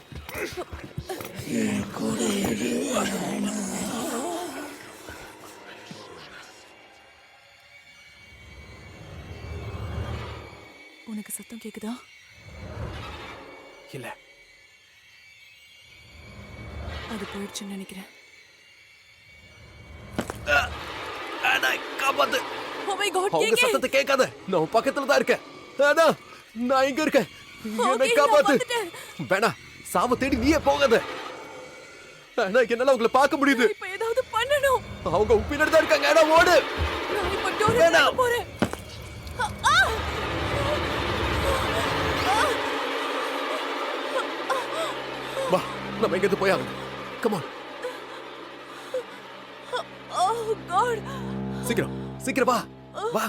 C: உனக்கு சத்தம் கேக்குதா?
A: இல்ல,
C: அது போயிடுச்சுன்னு நினைக்கிறேன்.
A: காப்பாத்து.
C: Oh my God,
A: அவங்க
C: கேக்கே.
A: சத்தத்தை கேட்காத. நான் உன் பக்கத்துல தான் இருக்கேன். அண்ணா, நான் இங்க இருக்கேன். என்னை
C: Okay, நான்
A: காப்பாத்து.
C: வந்துட்டேன்.
A: வேணா, சாவ தேடி நீயே போகாத. அண்ணா, என்னால உங்களை பார்க்க முடியுது.
C: இப்ப ஏதாவது பண்ணணும்.
A: அவங்க உன் பின்னாடி தான் இருக்காங்க. அண்ணா, ஓடு.
C: நான் இப்ப டோரை
A: வேணாம்.
C: திறக்க போறேன்.
A: வா, நம்ம எங்க போய் ஆகணும். Come on.
C: Oh God.
A: சீக்கிரம் சீக்கிரம் வா வா.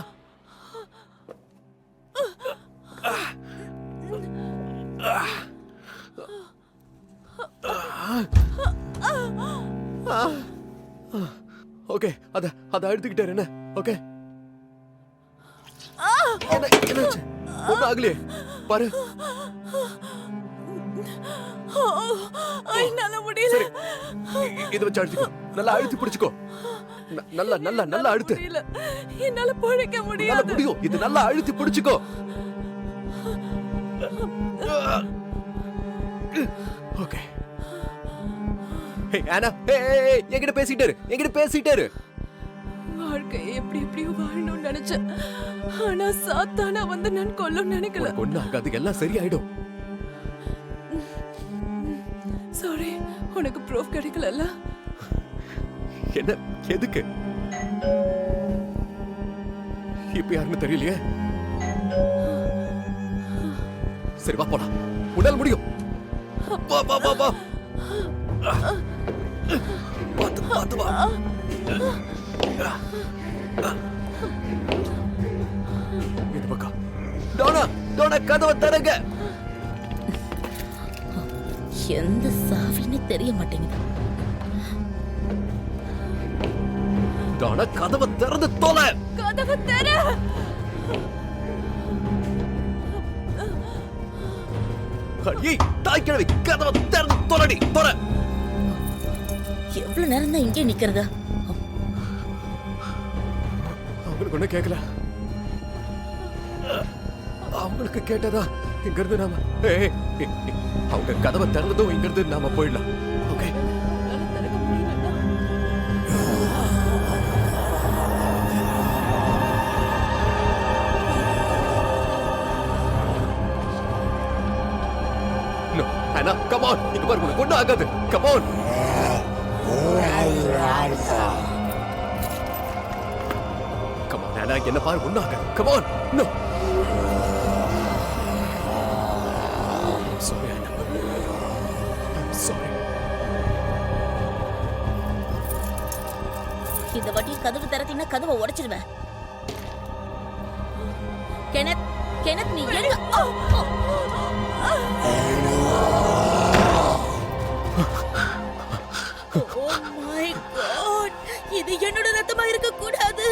A: ஓகே, அத அழுத்திக்கிட்டாரு. என்ன ஓகே? என்னாச்சு? ஒன்னும் ஆகலையே பாரு.
C: என்னால முடியல.
A: இதை வச்சு அழுத்திக்கோ. நல்லா அழுத்தி பிடிச்சுக்கோ. நல்லா நல்லா நல்லா அழுத்து.
C: முடியல, என்னால பிழைக்க
A: நல்லா
C: முடியாது.
A: முடியும். இது நல்லா அழுத்தி பிடிச்சுக்கோ. ஓகே. ஏய் ஆனா, ஏய் என்கிட்ட பேசிட்டே இரு.
C: வாழ்க்கை எப்படி எப்படியோ வாழணும்னு நினைச்சேன். ஆனா சாத்தானா வந்து நான் கொல்லணும்னு நினைக்கல.
A: உனக்கு ஒண்ணும் ஆகாது, எல்லாம் சரியாயிடும்.
C: சாரி, உனக்கு ப்ரூஃப் கிடைக்கலல்ல?
A: என்ன எதுக்கு? இப்ப யாருன்னு தெரியலையே. சரி வா போலாம், உன்னால முடியும். வா வா வா வா. பாத்து வா. இந்த பக்கம். டோனா கதவை தரங்க.
G: எந்த சாவின்னு தெரிய மாட்டேங்குது.
A: டோனா கதவை திறந்து தொலை.
C: கதவை தர.
A: அடி தாய் கிழவி, கதவை திறந்து தொலைடி, தொலை.
G: எவ்வளவு நேரம் தான் இங்கே நிக்கிறதா?
A: அவங்களுக்கு ஒன்றும் கேட்கல. அவங்களுக்கு கேட்டதா இங்கிருந்து நாம அவங்க கதவை திறந்ததும் இங்கிருந்து நாம போயிடலாம். Okay. No, Anna, come on. இங்க பாரு, உனக்கு ஒண்ணும் ஆகாது. Come on. Come on, Anna, என்ன பாரு, ஒண்ணும் ஆகாது. Come on. No. I'm sorry, Anna. I'm sorry.
G: இந்த வாட்டி கதவு திறத்தீங்கன்னா கதவை உடைச்சிடுவேன். கெனத் நீ எங்க? Oh my God! இது என்னோட ரத்தமா இருக்க கூடாது.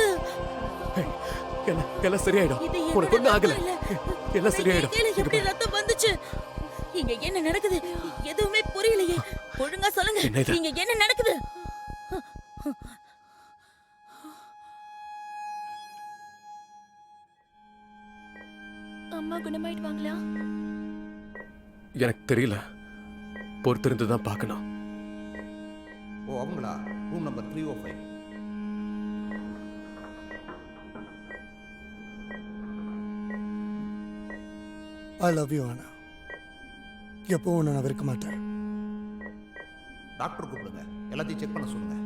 A: எல்லாம் சரியாயிடும். உனக்கு ஒண்ணும் ஆகல. எல்லாம் சரியாயிடும்.
G: எப்படி ரத்தம் வந்துச்சு? இங்க என்ன நடக்குது? எதுவுமே புரியலையே. ஒழுங்கா சொல்லுங்க. இங்க என்ன நடக்குது?
C: அம்மா குணமாயிடுவாங்களா?
A: எனக்கு தெரியல, பொறுத்திருந்து தான் பார்க்கணும்.
B: ஓ அவங்களா? Room number 305.
F: I love you ஆனா. எப்பவும் நான் வெறுக்க மாட்டேன்.
B: டாக்டர் கூப்பிடுங்க, எல்லாத்தையும் செக் பண்ண சொல்லுங்க.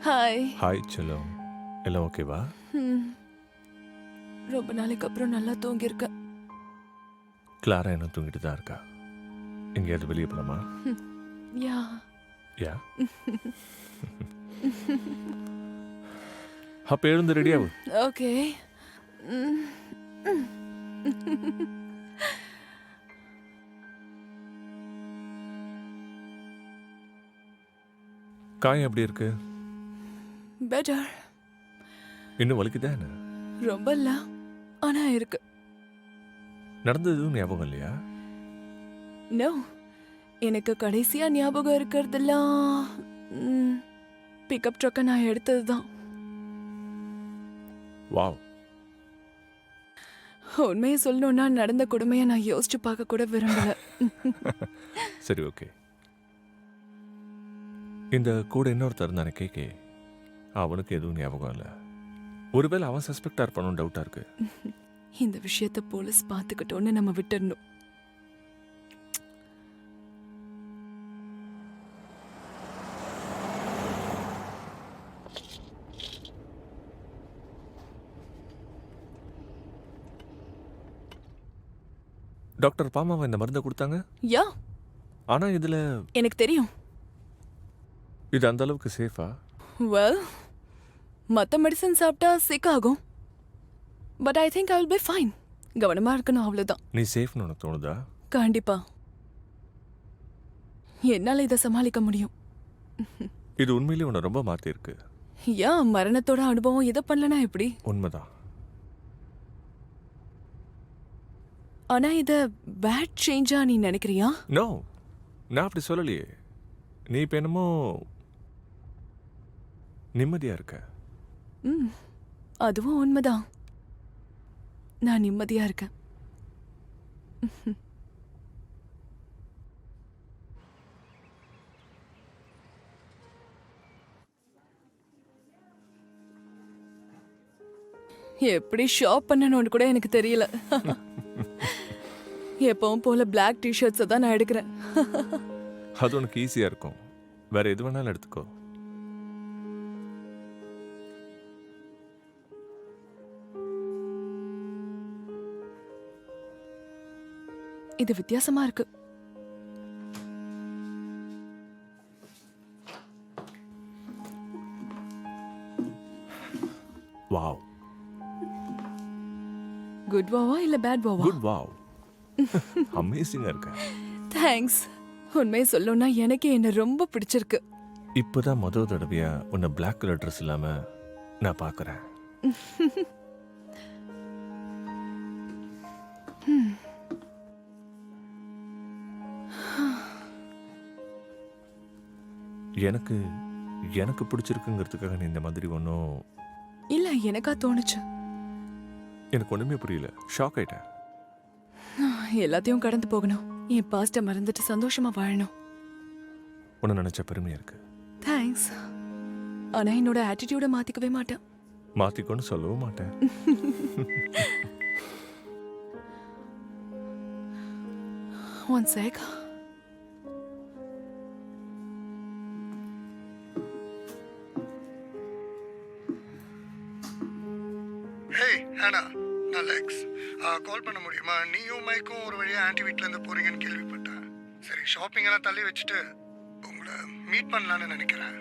C: ஹாய்.
D: ஹாய் செல்லம், எல்லாம் ஓகேவா?
C: ரொம்ப நாளைக்கு அப்புறம் நல்லா தூங்கியிருக்கேன்.
D: கிளாரா என்ன தூங்கிட்டு தான் இருக்கா? எங்கேயாவது வெளியே போலாமா?
C: யா.
D: யா. அப்ப எழுந்து ரெடியாகும்.
C: ஓகே.
D: காயம் எப்படி இருக்கு?
C: பெட்டர்.
D: இன்னும் வலிக்குதா என்ன?
C: ரொம்ப இல்ல, ஆனா இருக்கு.
D: நடந்தது எதுவும் ஞாபகம் இல்லையா?
C: நோ, எனக்கு கடைசியா ஞாபகம் இருக்கிறதெல்லாம் பிக்கப் ட்ரக்கை நான் எடுத்தது தான்.
D: வாவ்.
C: உண்மையை சொல்லணும்னா நடந்த கொடுமையை நான் யோசிச்சு பார்க்க கூட விரும்பல.
D: சரி ஓகே. இந்த கூட இன்னொருத்தர் இருந்தானே கேக்கே, அவனுக்கு எதுவும் ஞாபகம் இல்லை. ஒருவேளை அவன் சஸ்பெக்டா இருப்பானு டவுட்டா இருக்கு.
C: இந்த விஷயத்தை போலீஸ் பார்த்துக்கிட்டோன்னு நம்ம விட்டுறணும்.
D: டாக்டர் பாமாவை இந்த மருந்தை கொடுத்தாங்க.
C: யா,
D: ஆனா இதுல
C: எனக்கு தெரியும்.
D: இது அந்த அளவுக்கு சேஃபா?
C: வெல், மற்ற மெடிசன் சாப்பிட்டா சிக் ஆகும். But I think I will be fine. கவனமா இருக்கணும், அவ்வளவுதான்.
D: நீ சேஃப்னு உனக்கு தோணுதா?
C: கண்டிப்பா. என்னால இதை சமாளிக்க முடியும்.
D: இது உண்மையிலேயே உன்னை ரொம்ப மாத்திருக்கு.
C: ஏன் மரணத்தோட அனுபவம் இதை பண்ணலனா எப்படி?
D: உண்மைதான்.
C: ஆனா இத பேட் சேஞ்சா நீ நினைக்கிறியா?
D: நோ, நான் அப்படி சொல்லலையே. நீ இப்ப என்னமோ நிம்மதியா இருக்க.
C: ம், அதுவும் உண்மைதான். நான் நிம்மதியா இருக்கேன். எப்படி ஷாப் பண்ணணும்னு கூட எனக்கு தெரியல. எப்பவும் போல பிளாக் டிஷர்ட்ஸை தான் நான் எடுக்கிறேன்.
D: அது உனக்கு ஈஸியா இருக்கும். வேற எது வேணாலும் எடுத்துக்கோ.
C: இது வித்தியாசமா இருக்கு.
D: வாவ்,
C: குட் வாவா இல்ல பேட் வாவா?
D: Good wow. அமேசிங்கா இருக்க.
C: தேங்க்ஸ். உண்மையை சொல்லணும்னா எனக்கு என்ன ரொம்ப பிடிச்சிருக்கு.
D: இப்பதான் முதல் தடவையா உன்னை பிளாக் கலர் ட்ரெஸ் இல்லாம நான் பார்க்கறேன். எனக்கு எனக்கு பிடிச்சிருக்குங்கிறதுக்காக நீ இந்த மாதிரி ஒன்றும்.
C: இல்ல, எனக்கா தோணுச்சு.
D: எனக்கு ஒண்ணுமே புரியல. ஷாக் ஆயிட்டேன்.
C: எல்லாத்தையும் கடந்து போகணும். என் பாஸ்ட மறந்துட்டு சந்தோஷமா வாழணும்.
D: உன்னை நினைச்ச பெருமையா இருக்கு.
C: தேங்க்ஸ். ஆனா என்னோட ஆட்டிடியூட மாத்திக்கவே மாட்டேன்.
D: மாத்திக்கொண்டு சொல்லவும் மாட்டேன்.
C: One check.
F: ஹேய் ஹேனா, நான் லெக்ஸ். கால் பண்ண முடியுமா? நீயும் மைக்கும் ஒரு வழியாக ஆன்டி வீட்டிலேருந்து போகிறீங்கன்னு கேள்விப்பட்டேன். சரி, ஷாப்பிங் எல்லாம் தள்ளி வச்சுட்டு உங்களை மீட் பண்ணலான்னு நினைக்கிறேன்.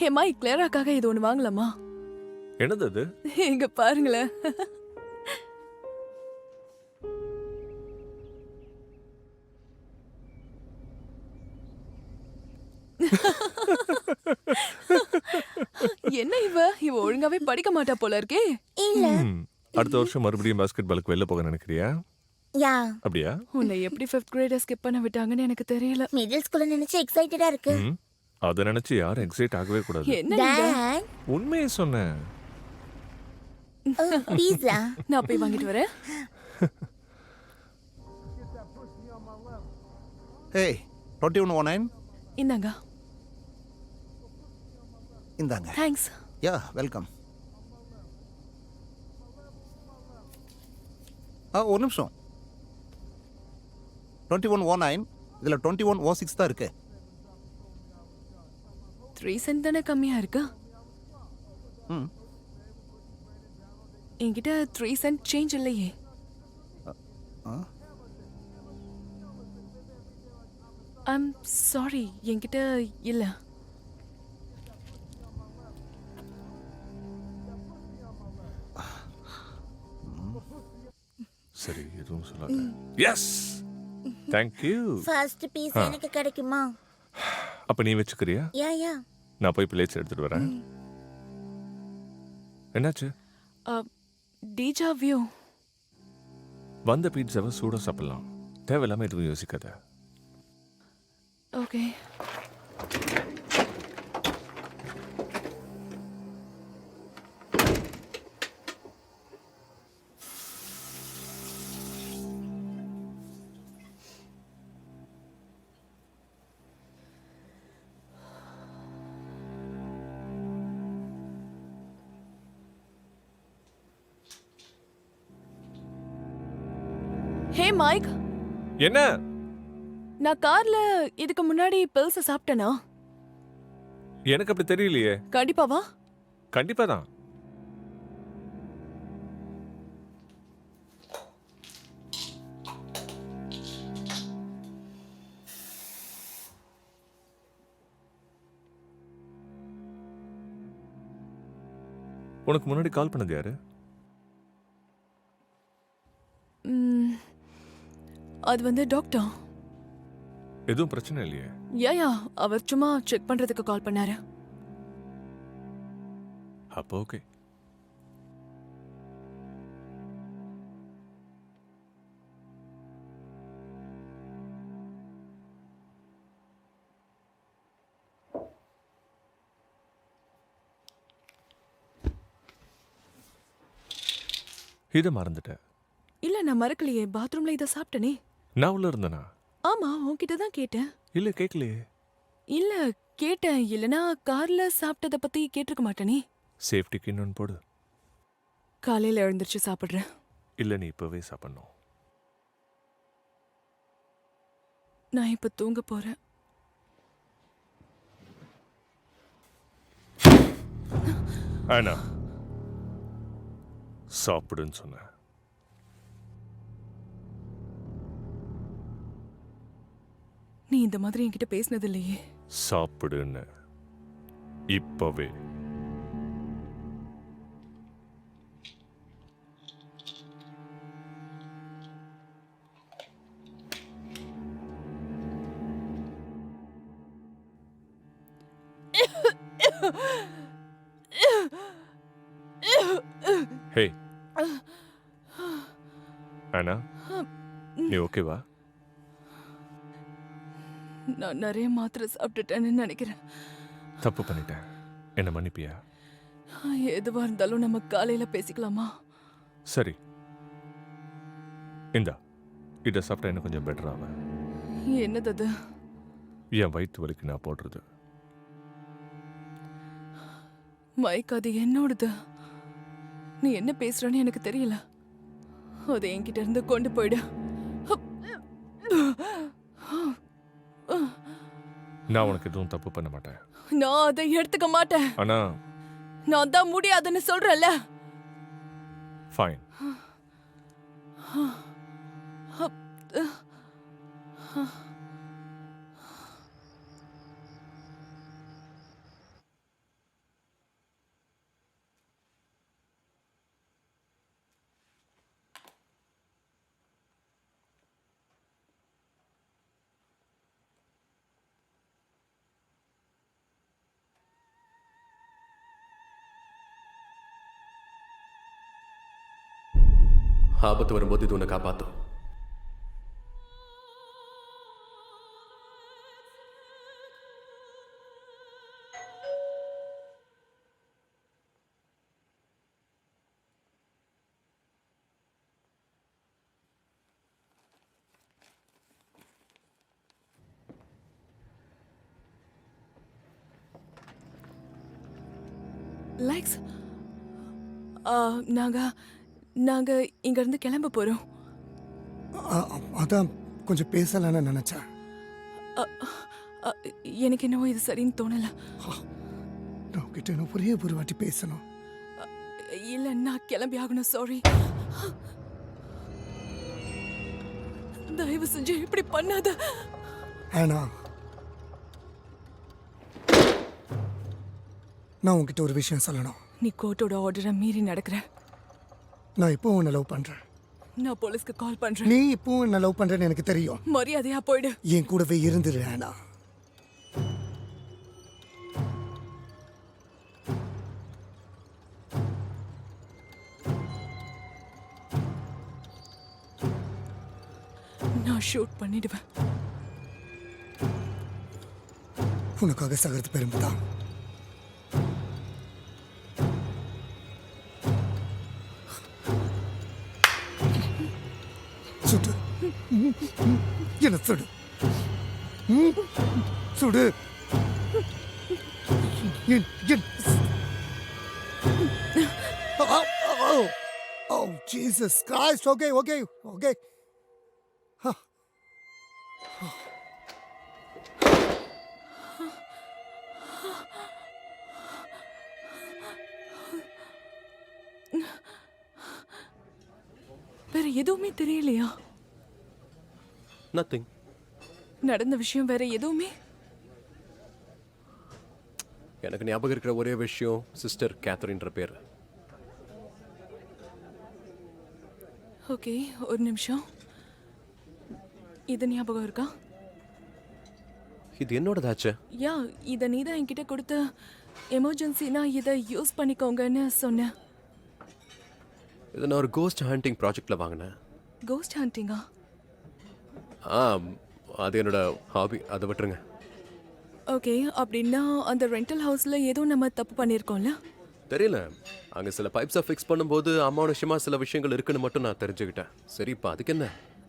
C: ஹேமா, கிளேராக்காக இது ஒன்று வாங்கலாமா?
D: என்னது அது?
C: இங்க பாருங்களேன். என்ன இவ ஒழுங்காவே படிக்க மாட்டா போல இருக்கே.
E: இல்ல.
D: அடுத்த வருஷம் மறுபடியும் பாஸ்கெட் பாலுக்கு வெளில போக நினைக்கிறியா?
E: யா,
D: அப்படியா?
C: உன்னை எப்படி 5th கிரேட ஸ்கிப் பண்ண விட்டாங்கன்னு எனக்கு தெரியல.
E: மிடில் ஸ்கூல்ல நினைச்சு எக்ஸைட்டடா இருக்கு.
D: ம், அதை நினைச்சு யாரும் எக்ஸைட் ஆகவே கூடாது.
C: என்ன நீங்க?
E: டாட்,
D: உண்மையை சொன்னேன்.
E: பீஸா.
C: நான் போய் வாங்கிட்டு வரேன்.
B: ஏய் 2109
C: இந்தாங்க.
B: இந்தாங்க.
C: தேங்க்ஸ்.
B: யா, வெல்கம். ஒரு நிமிஷம். 2109 இதில் 2106 தான் இருக்கு.
C: 3 சென்ட் தானே கம்மியா இருக்கா?
B: ம்.
C: என்கிட்ட 3 சென்ட் சேஞ்ச் இல்லையே.
B: ஆ?
C: ஐம் சாரி, என்கிட்ட இல்ல.
D: சரி, எதுவும் சொல்லாத. S, thank you.
E: ஃபர்ஸ்ட் பீஸ் எனக்கு கிடைக்குமா?
D: அப்ப நீ வச்சுக்கிறியா?
E: யா யா.
D: நான் போய் பிளேட்ஸ் எடுத்துட்டு வரேன். என்னாச்சு?
C: டீஜா வியூ.
D: வந்த பீட்சாவை சூட சாப்பிடலாம். தேவையில்லாம எதுவும் யோசிக்காத.
C: ஓகே. ஹே மைக்,
D: என்ன?
C: நான் கார்ல இதுக்கு முன்னாடி பில்ஸ் சாப்பிட்டேனா?
D: எனக்கு அப்படி தெரியலையே.
C: கண்டிப்பாவா?
D: கண்டிப்பா தான். உனக்கு முன்னாடி கால் பண்ணது யாரு?
C: அது வந்து டாக்டர்.
D: எதுவும் பிரச்சனை இல்லையே?
C: யா அவர் சும்மா செக் பண்றதுக்கு கால் பண்ணாரு.
D: அப்போ ஓகே. இதை மறந்துட்டேன்.
C: இல்ல நான் மறக்கலையே, பாத்ரூம்ல இதை சாப்பிட்டனே.
D: நான் உள்ள இருந்தேனா?
C: ஆமா, உன்கிட்ட தான் கேட்டேன்.
D: இல்ல கேட்கலையே.
C: இல்ல கேட்டேன், இல்லனா கார்ல சாப்பிட்டத பத்தி கேட்டிருக்க மாட்டேனே.
D: சேஃப்டிக்கு இன்னொன்று போடு.
C: காலையில எழுந்திருச்சு சாப்பிடுறேன்.
D: இல்ல நீ இப்பவே சாப்பிடணும்.
C: நான் இப்ப தூங்க போறேன்.
D: ஆனா சாப்பிடுன்னு சொன்ன.
C: நீ இந்த மாதிரி என்கிட்ட பேசினது இல்லையே.
D: சாப்பிடுன்னு இப்பவே. ஹே அண்ணா, நீ ஓகேவா?
C: நான் நிறைய மாத்திரை சாப்பிட்டுட்டேன்னு நினைக்கிறேன்.
D: தப்பு பண்ணிட்டேன், என்ன மன்னிப்பியா?
C: எதுவா இருந்தாலும் நம்ம காலையில பேசிக்கலாமா?
D: சரி, இந்தா இதை சாப்பிட்டா இன்னும் கொஞ்சம் பெட்டராக.
C: என்னது அது?
D: என் வயிற்று வலிக்கு நான் போடுறது.
C: மைக், அது என்னோடது. நீ என்ன பேசுறன்னு எனக்கு தெரியல. அதை என்கிட்ட இருந்து கொண்டு போயிடு.
D: நான் உனக்கு எதுவும் தப்பு பண்ண மாட்டேன்.
C: நான் அதை எடுத்துக்க மாட்டேன்.
D: ஆனா
C: நான் தான் முடியாதுன்னு சொல்றேன்ல.
D: ஃபைன்.
A: ஆபத்து வரும்போது இது உன்னை காப்பாற்றும்.
C: லைக்ஸ், நாங்க இங்க இருந்து கிளம்ப போறோம்.
F: அதான் கொஞ்சம் பேசலான்னு நினைச்சேன்.
C: எனக்கு என்னவோ இது சரின்னு தோணல.
F: நான் உங்ககிட்ட இன்னும் ஒரே ஒரு வாட்டி பேசணும்.
C: இல்ல, நான் கிளம்பி ஆகணும். சாரி. தயவு செஞ்சு இப்படி பண்ணாத.
F: ஆனா நான் உங்ககிட்ட ஒரு விஷயம் சொல்லணும்.
C: நீ கோர்ட்டோட ஆர்டரை மீறி நடக்கிற.
F: நான் இப்போ உன்னை லவ் பண்றேன்.
C: நான் போலீஸ்க்கு கால் பண்றேன்.
F: நீ இப்போ என்ன லவ் பண்றேன்னு எனக்கு தெரியும்.
C: மரியாதையா போயிடு.
F: என் கூடவே இருந்துரு ஆனா.
C: நான் ஷூட் பண்ணிடுவேன்.
F: உனக்காக சகரத்து பெருமைதான். சுடு, என்ன சுடு, சுடு. Oh, Jesus Christ. Okay.
C: வேற எதுவுமே தெரியலையா?
A: நத்திங்.
C: நடந்த விஷயம் வேற எதுவுமே?
A: எனக்கு ஞாபகம் இருக்கிற ஒரே விஷயம் சிஸ்டர் கேத்தரின்ற பேர்.
C: ஓகே, ஒரு நிமிஷம். இது ஞாபகம் இருக்கா?
A: இது என்னோடதாச்சு.
C: யா, இத நீ தான் என்கிட்ட கொடுத்து எமர்ஜென்சினா இதை யூஸ் பண்ணிக்கோங்கன்னு சொன்னேன்.
A: இதை நான் ஒரு கோஸ்ட் ஹண்டிங் ப்ராஜெக்ட்ல வாங்கினேன்.
C: கோஸ்ட் ஹண்டிங்கா?
A: அது என்னோட ஹாபி, அதை விட்டுருங்க.
C: ஓகே, அப்படின்னா அந்த ரெண்டல் ஹவுஸ்ல ஏதோ நம்ம தப்பு பண்ணியிருக்கோம்ல?
A: தெரியல, அங்க சில பைப்ஸை ஃபிக்ஸ் பண்ணும்போது அம்மாவோட விஷயமா சில விஷயங்கள் இருக்குன்னு மட்டும் நான் தெரிஞ்சுக்கிட்டேன். சரி, இப்போ அதுக்கு என்ன?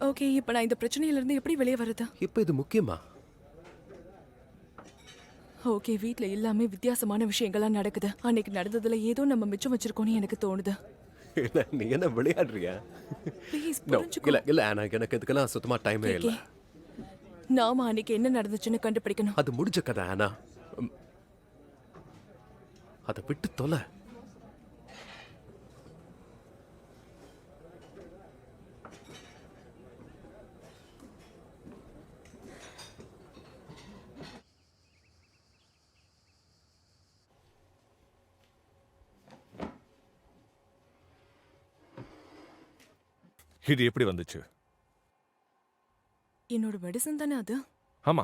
C: ஓகே, இப்போ நான் இந்த பிரச்சனையில இருந்து எப்படி வெளியே வருது?
A: இப்போ இது முக்கியமா?
C: ஓகே, வீட்ல எல்லாமே வித்தியாசமான விஷயங்களா நடக்குது. அன்னைக்கு நடந்ததுல ஏதோ நம்ம மிச்சம் வச்சிருக்கோம்னு எனக்கு தோணுது.
A: என்ன நீ என்ன விளையாடுறியா?
C: ப்ளீஸ்
A: No,
C: புரிஞ்சுக்கோ.
A: இல்ல இல்ல ஆனா எனக்கு இதுக்கெல்லாம் சுத்தமா டைமே
C: ஓகே,
A: இல்ல.
C: நாம அன்னைக்கு என்ன நடந்துச்சுன்னு கண்டுபிடிக்கணும்.
A: அது முடிஞ்ச கதை ஆனா. அதை விட்டு தொலை.
D: இது எப்படி வந்துச்சு?
C: என்னோட மெடிசன் தானே அது.
D: ஆமா,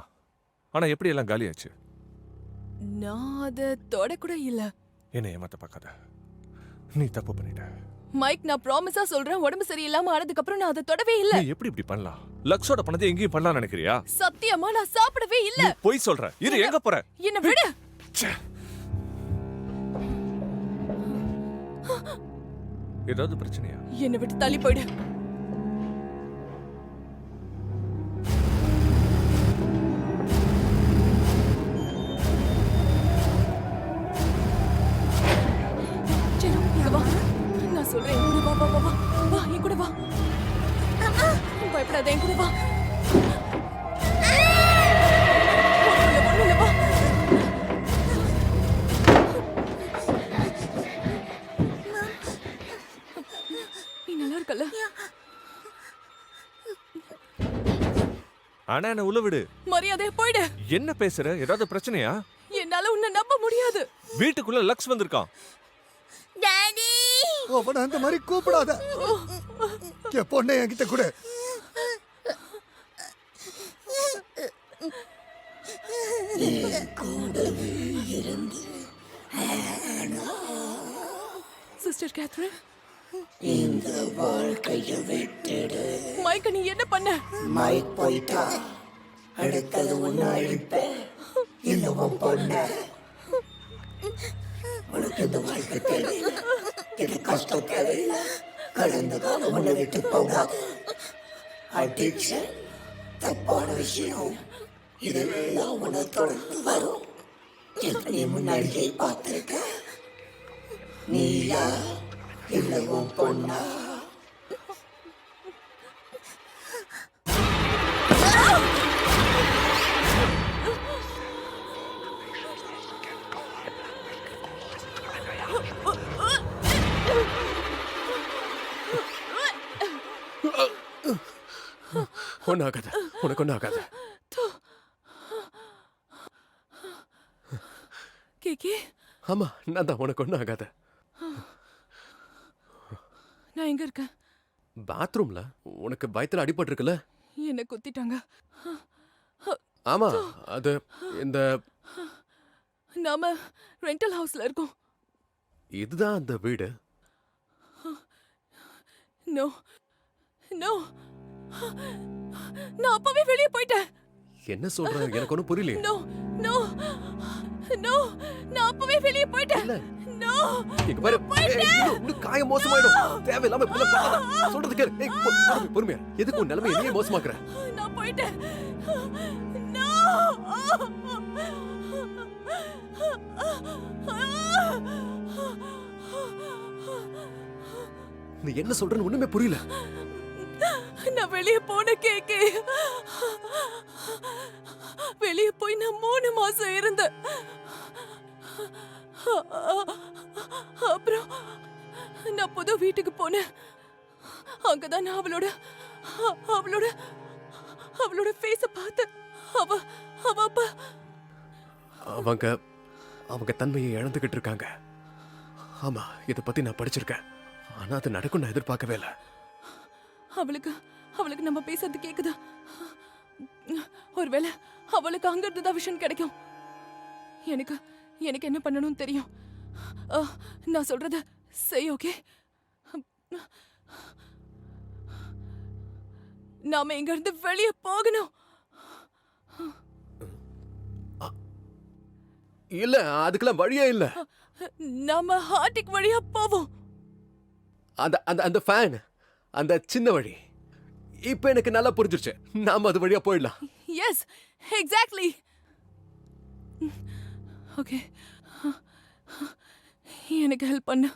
D: ஆனா எப்படி எல்லாம் காலியாச்சு?
C: நான் அதை தொட கூட இல்ல.
D: என்ன ஏமாத்த பார்க்காத, நீ தப்பு பண்ணிட்ட.
C: மைக், நான் ப்ராமிஸா சொல்றேன், உடம்பு சரியில்லாம ஆனதுக்கு அப்புறம் நான் அதை தொடவே இல்ல.
D: நீ எப்படி இப்படி பண்ணலாம்? லக்ஸோட பணத்தை எங்கேயும் பண்ணலாம் நினைக்கிறியா?
C: சத்தியமா நான் சாப்பிடவே இல்ல.
D: நீ பொய் சொல்ற. இது எங்க போற?
C: என்ன விடு.
D: ச்சே. ஏதாவது பிரச்சனையா?
C: என்னை விட்டு தள்ளி போயிடு. சரி, இங்க வா. நான் சொல்றேன், என் கூட வா வா வா வா. வா, என் கூட வா. பயப்படாத, என் கூட வா. ஒண்ணும் இல்ல, வா. நீ நல்லா இருக்கல?
D: ஆனா என்ன உள்ள விடு.
C: மரியாதையா போயிடு.
D: என்ன பேசுற? ஏதாவது பிரச்சனையா?
C: என்னால உன்னை நம்ப முடியாது.
D: வீட்டுக்குள்ள லக்ஸ் வந்திருக்கான்.
E: டாடி,
F: அவனை அந்த மாதிரி கூப்பிடாத. என் பொண்ணை என்கிட்ட கூட.
C: சிஸ்டர் கேத்ரின்,
H: இந்த வாழ்க்கையை விட்டுடு.
C: மைக்க நீ என்ன பண்ண?
H: மைக் போயிட்டா அடுத்தது ஒன்னு அழிப்பேன். இன்னும் பொண்ண உனக்கு இந்த வாழ்க்கை தேவையில்லை, இது கஷ்டம் தேவையில்லை. கடந்த காலம் ஒண்ணு விட்டு போகாது. அடிக்ஷன் தப்பான விஷயம், இதெல்லாம் உன்னை தொடர்ந்து வரும். எனக்கு நீ முன்னாடியே பார்த்திருக்க. நீயா இல்லை உன் பொண்ணா?
A: ஒன்றாகாது, உனக்கு ஒன்றும் ஆகாது.
C: கேக்கே,
A: ஆமா, நான் தான், உனக்கு ஒன்றும் ஆகாது.
C: நான் எங்க இருக்கேன்?
A: பாத்ரூம்ல உனக்கு பயத்துல அடிபட்டிருக்குல்ல?
C: என்ன குத்திட்டாங்க.
A: ஆமா, அது இந்த
C: நாம ரெண்டல் ஹவுஸ்ல இருக்கோம்.
A: இதுதான் அந்த வீடு.
C: நோ நோ, நான் அப்பவே வெளியே போயிட்டேன்.
A: என்ன சொல்ற? எனக்கு ஒன்றும் புரியலையே.
C: நோ நோ நோ, நான் அப்பவே வெளியே போயிட்டேன்.
A: இல்ல.
C: நோ,
A: இங்க பாரு, இன்னும் காயம் மோசமாயிடும். தேவையில்லாம இப்படி பண்ணாத. சொல்றது கேளு. பொறுமையா. எதுக்கு உன் நிலைமை என்னையே மோசமாக்குற?
C: நான் போயிட்டேன். நோ,
A: நீ என்ன சொல்றன்னு ஒண்ணுமே புரியல.
C: நான் வெளியே போன கேக்கே. வெளியே போய் நான் 3 மாசம் இருந்தேன். அப்புறம் நான் புது வீட்டுக்கு போனேன். அங்கதான் நான் அவளோட அவளோட அவளோட ஃபேஸ பார்த்தேன். அவ அப்ப
A: அவங்க தன்மையை இழந்துகிட்டு இருக்காங்க. ஆமா, இத பத்தி நான் படிச்சிருக்கேன். ஆனா அது நடக்கும் நான் எதிர்பார்க்கவே இல்லை.
C: அவளுக்கு நம்ம பேசுறது கேக்குதா? ஒருவேளை அவளுக்கு அங்க இருந்து தான் விஷன் கிடைக்கும். எனக்கு எனக்கு என்ன பண்ணணும்னு தெரியும். நான் சொல்றத செய், ஓகே? நாம இங்க இருந்து வெளியே போகணும்.
A: இல்ல அதுக்கெல்லாம் வழியே இல்ல.
C: நாம ஹார்டிக் வழியா போவோம்.
A: அந்த அந்த அந்த ஃபேன், அந்த சின்ன வழி இப்ப எனக்கு நல்லா புரிஞ்சிருச்சு. நாம அது வழியா போயிடலாம்.
C: Yes, exactly. ஓகே, எனக்கு ஹெல்ப் பண்ணு.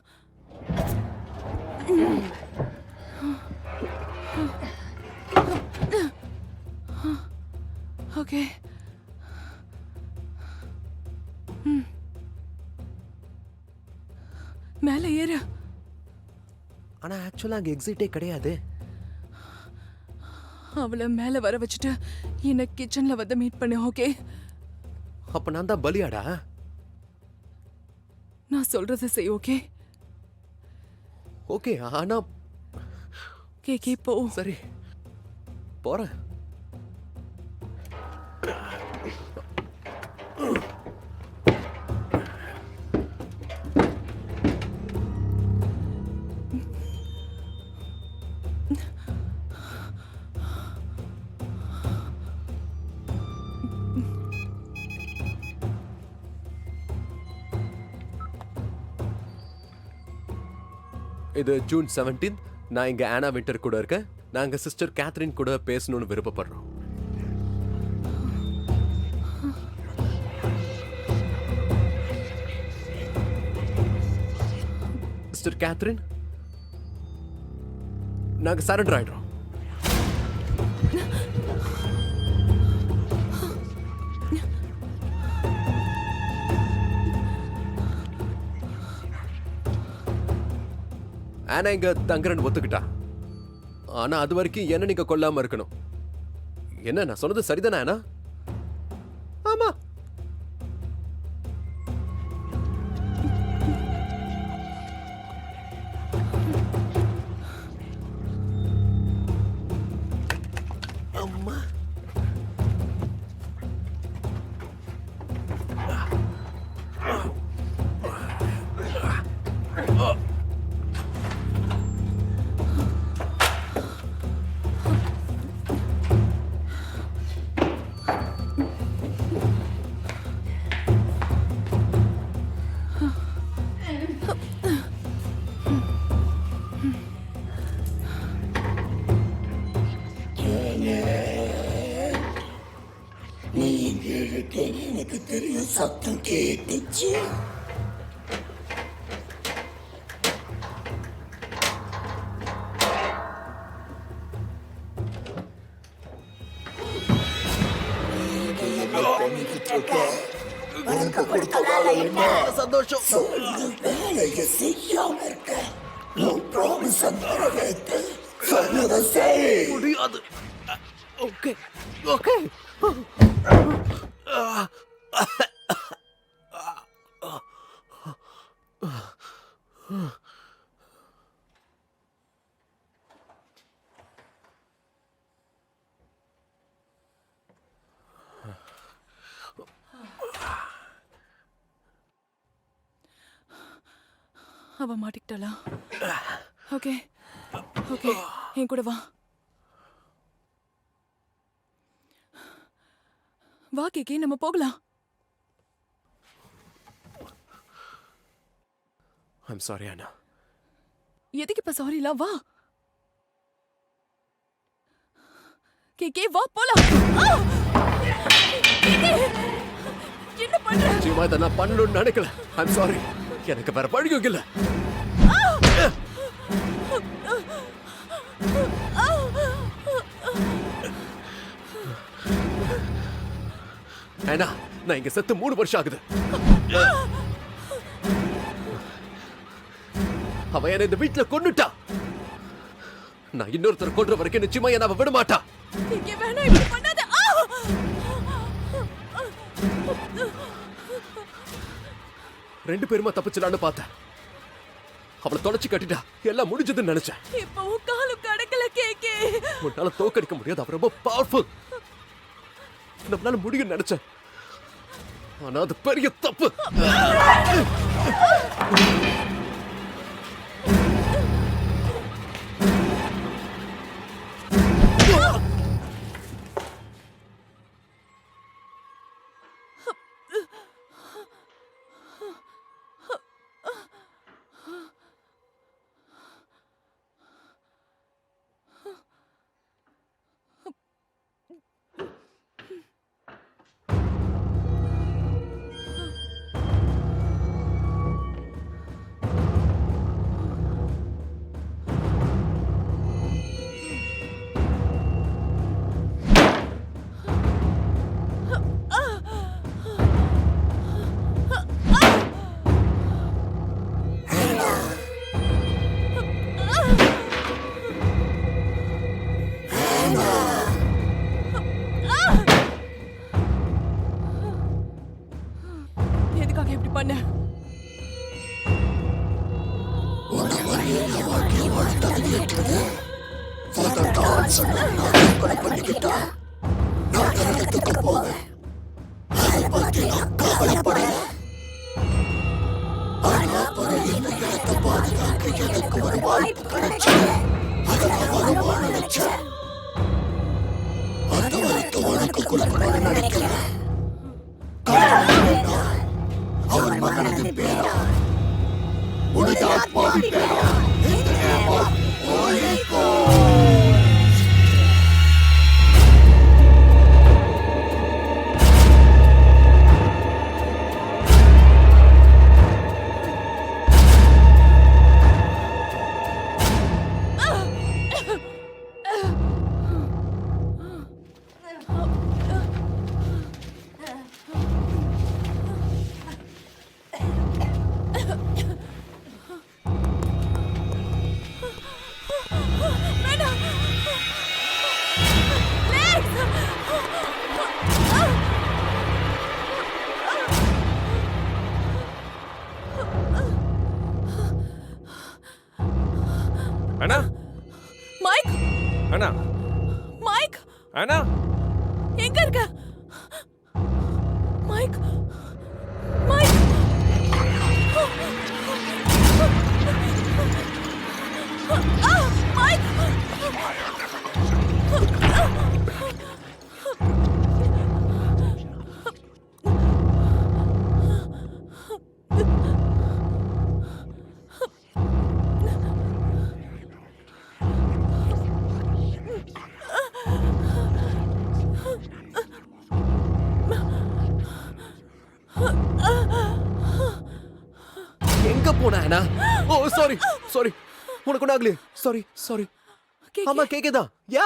C: ஓகே. மேலே ஏறு.
A: ஆனா ஆக்சுவலா அங்க எக்ஸிட்டே கிடையாது.
C: அவளை மேல வர வச்சுட்டு என்ன கிச்சன்ல வந்து மீட் பண்ணு, ஓகே?
A: அப்ப நான் தான் பலியாடா?
C: நான் சொல்றத செய், ஓகே?
A: ஓகே, ஆனா
C: கே போ.
A: சரி போறேன். இது ஜூன் 17. நான் இங்க ஆனா வின்டர் கூட இருக்கேன். நாங்க சிஸ்டர் கேத்ரின் கூட பேசணும்னு விருப்பப்படுறோம். சிஸ்டர் கேத்ரின், நாங்க சரண்டர் ஆயிடுறோம். ஆனா இங்க தங்குறன்னு ஒத்துக்கிட்டா. ஆனா அது வரைக்கும் என்ன நீங்க கொல்லாம இருக்கணும். என்ன நான் சொன்னது சரிதானே ஆனா? ஆமா. அம்மா.
H: நீ இங்க இருக்கேன்னு எனக்கு தெரியும். சத்தம் கேட்டுச்சு. உனக்கு கொடுத்த வேலை என்ன?
A: சந்தோஷம்.
H: சொல்லு, வேலையை செய்யாம இருக்க. No promise நிறைவேற்று. சொன்னதை செய்.
A: முடியாது. Okay okay.
C: அவ மாட்டிக்கிட்டாளா? ஓகே ஓகே, என் கூட வா. வா கேக்கே, நம்ம போகலாம்.
A: I'm sorry Anna.
C: எதுக்கு இப்ப சாரிலாம்? வா கேக்கே, வா போலாம். கேக்கே, என்ன பண்ற?
A: நிச்சயமா இதை நான் பண்ணணும்னு நினைக்கல. I'm sorry. எனக்கு வேற வழியும் இல்ல. ஏன்னா நான் இங்க செத்து 3 வருஷம் ஆகுது. அவ என்ன இந்த வீட்டுல கொன்னுட்டா. நான் இன்னொருத்தர் கொன்ற வரைக்கும் நிச்சயமா என்ன அவ விட மாட்டா.
C: கேக்கே, வேணாம், இப்படி பண்ணாத.
A: ரெண்டு பேருமா தப்பிச்சலான்னு பார்த்தேன். அவளை தொலைச்சு கட்டிட்டா. எல்லாம் முடிஞ்சதுன்னு நினைச்சேன்.
C: இப்பவும் காலும் கடக்கல கேக்கே.
A: உன்னால தோக்கடிக்க முடியாது. அவ ரொம்ப பவர்ஃபுல். நம்மளால முடியும்னு நினைச்சேன். ஆனா அது பெரிய தப்பு.
C: எதுக்காக இப்படி பண்ண?
D: அண்ணா
C: மைக்,
D: அண்ணா
C: மைக்,
D: அண்ணா
C: எங்க இருக்க? Mike, Mike. மைக்.
A: எங்க போன அண்ணா? ஓ சாரி சாரி, உனக்கு ஒன்றும் ஆகலையே. Sorry sorry. ஆமா கேக்குதா? யா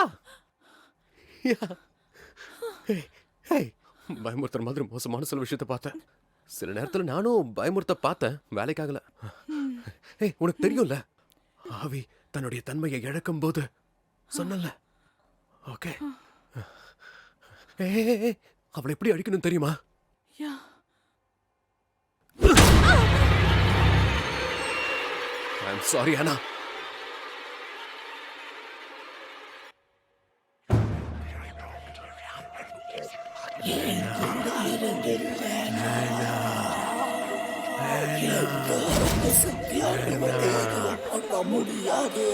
A: யா. பயமுறுத்துற மாதிரி மோசமான சில விஷயத்த பார்த்தேன். சில நேரத்துல நானும் பயமுறுத்த பார்த்தேன், வேலைக்காகல. உனக்கு தெரியும்ல, ஆவி தன்னுடைய தன்மையை இழக்கும் போது சொன்னல. ஓகே, அவளை எப்படி அழிக்கணும் தெரியுமா?
C: யா.
A: I'm sorry, Anna.
H: முடியாது.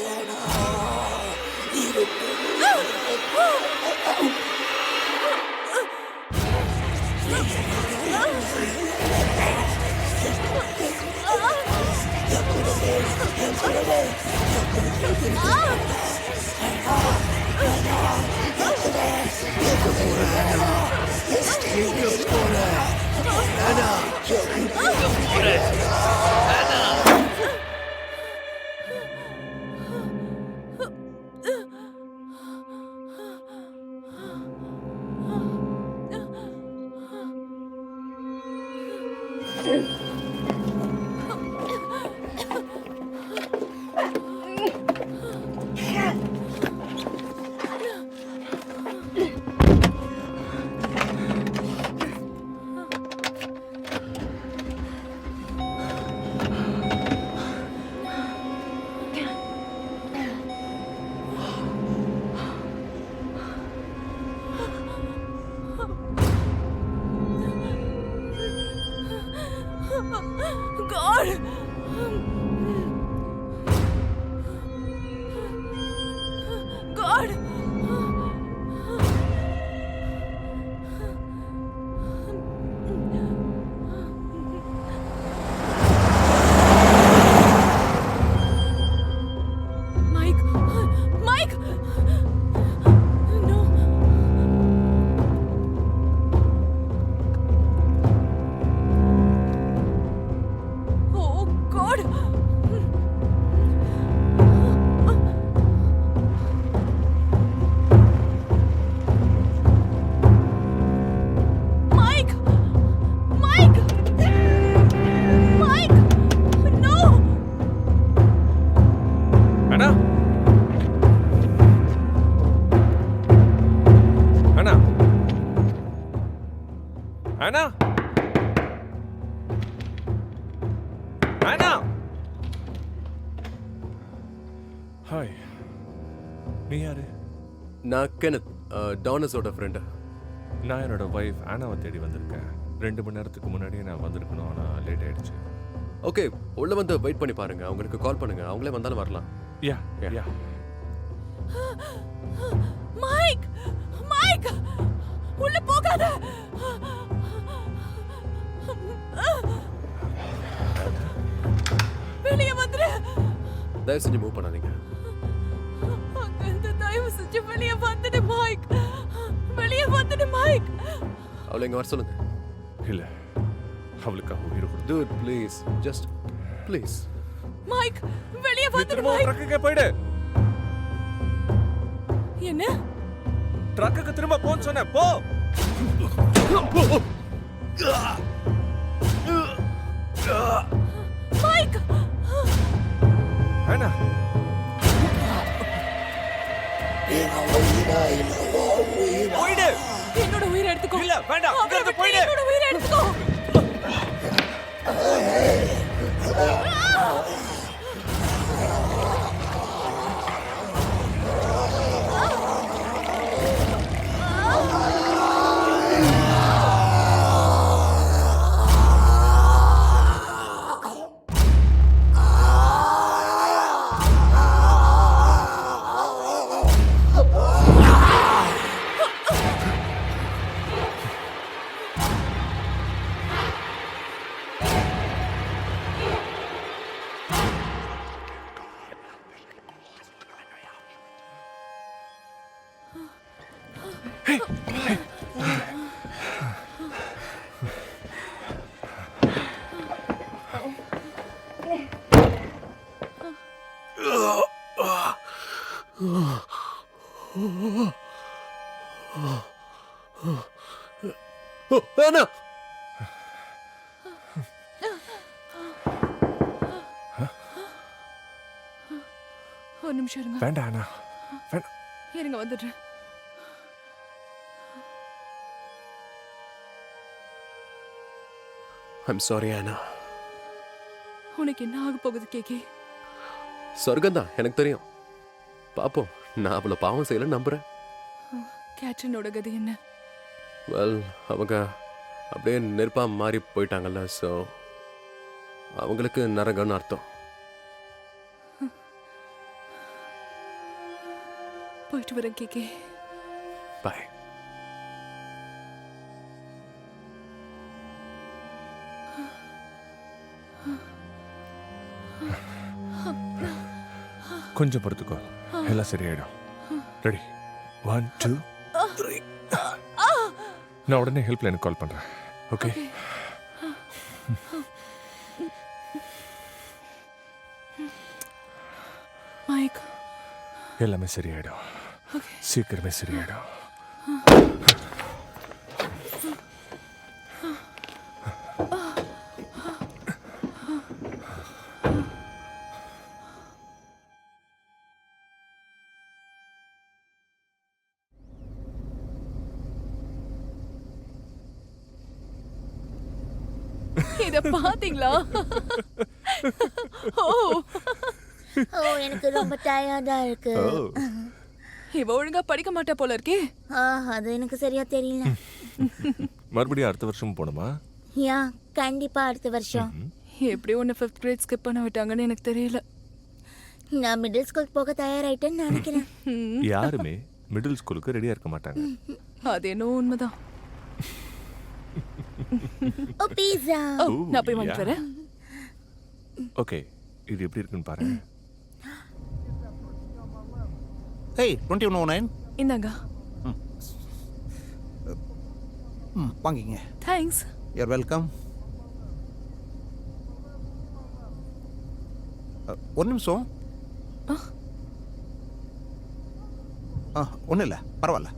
C: God. Mike, Mike. No. Oh God. Mike! Mike! Mike! No!
D: அண்ணா அண்ணா அண்ணா அண்ணா ஹாய், நீ யாரு?
A: நான் கெனத், டானஸோட ஃப்ரெண்டு.
D: நான் என்னோட ஒய்ஃப் ஆனாவை தேடி வந்திருக்கேன். 2 மணி நேரத்துக்கு முன்னாடியே நான் வந்திருக்கணும், ஆனால் லேட் ஆயிடுச்சு.
A: ஓகே, உள்ள வந்து வெயிட் பண்ணி பாருங்க. அவங்களுக்கு கால் பண்ணுங்க, அவங்களே வந்தாலும் வரலாம்.
D: யா யா
C: மைக்! மைக்! உள்ள போகாத! வெளியே வந்துரு!
A: தயவு செஞ்சு மூவ் பண்ணாதீங்க.
C: அங்கிருந்து தயவு செஞ்சு வெளியே வந்துடு மைக்! வெளியே வந்துடு மைக்!
A: அவளை இங்க வர சொல்லுங்க.
D: இல்லை, அவளுக்காக உயிர் கொடு.
A: Dude, please, just please.
C: Mike! வெளியே வந்துடு
D: திரும்ப
C: மைக்!
D: ட்ரக்குக்கே போயிடு.
C: என்ன?
D: ட்ரக்குக்கு திரும்ப போன்னு சொன்னேன், போ.
C: மைக்!
D: ஆனா போயிடு.
C: என்னோட உயிரை எடுத்துக்கோ.
D: இல்ல, வேண்டாம்.
C: அவரை
D: இங்கிருந்து
C: விட்டு
D: போயிடு.
C: என்னோட உயிரை எடுத்துக்கோ.
A: Anna!
C: ஒரு நிமிஷம் இருங்க.
D: வேண்டாம் அண்ணா, வேண்டாம்.
C: இருங்க, வந்துடுறேன்.
A: I'm sorry, Anna.
C: உனக்கு என்ன ஆக போகுது கேக்கே?
A: சொர்க்கம் தான், எனக்கு தெரியும். பாப்போம். நான் அவ்வளோ பாவம் செய்யலன்னு நம்புறேன்.
C: கேட்ரினோட கதை என்ன?
A: வெல், அவங்க அப்படியே நெருப்பா மாறி போயிட்டாங்கல்ல, ஸோ அவங்களுக்கு நரகன்னு அர்த்தம்.
C: போயிட்டு வரேன் கேக்கே.
A: பாய்.
D: கொஞ்சம் பொறுத்துக்கோ, எல்லாம் சரியாயிடும். ரெடி? 1 2 3. நான் உடனே ஹெல்ப் லைனுக்கு கால் பண்றேன். ஓகே?
C: மைக்,
D: எல்லாமே சரியாயிடும், சீக்கிரமே சரியாயிடும்.
C: இத பாத்தீங்களா? ஓ,
E: எனக்கு ரொம்ப டயர்டா இருக்கு.
C: இவ ஒழுங்கா படிக்க மாட்டா போல இருக்கே.
E: அது எனக்கு சரியா தெரியல.
D: மறுபடியும் அடுத்த வருஷம் போணுமா?
E: யா, கண்டிப்பா அடுத்த வருஷம்.
C: எப்படி ஒன்னு 5th கிரேட் ஸ்கிப் பண்ண விட்டாங்கன்னு எனக்கு தெரியல.
E: நான் மிடில் ஸ்கூல் போக தயாராயிட்டேன்னு நினைக்கிறேன்.
D: யாருமே மிடில் ஸ்கூலுக்கு ரெடியா இருக்க மாட்டாங்க.
C: அது என்னவோ உண்மைதான்.
E: ஓ பீஸா.
C: ஓ, நான் போய் வாங்கிட்டு வரேன்.
D: ஓகே, இது எப்படி இருக்குன்னு பாருங்க.
B: ஏய் 2109.
C: இந்தாங்க.
B: வாங்கிங்க.
C: தேங்க்ஸ்.
B: You're welcome. ஒரு நிமிஷம். ஒன்றும் இல்லை, பரவாயில்ல.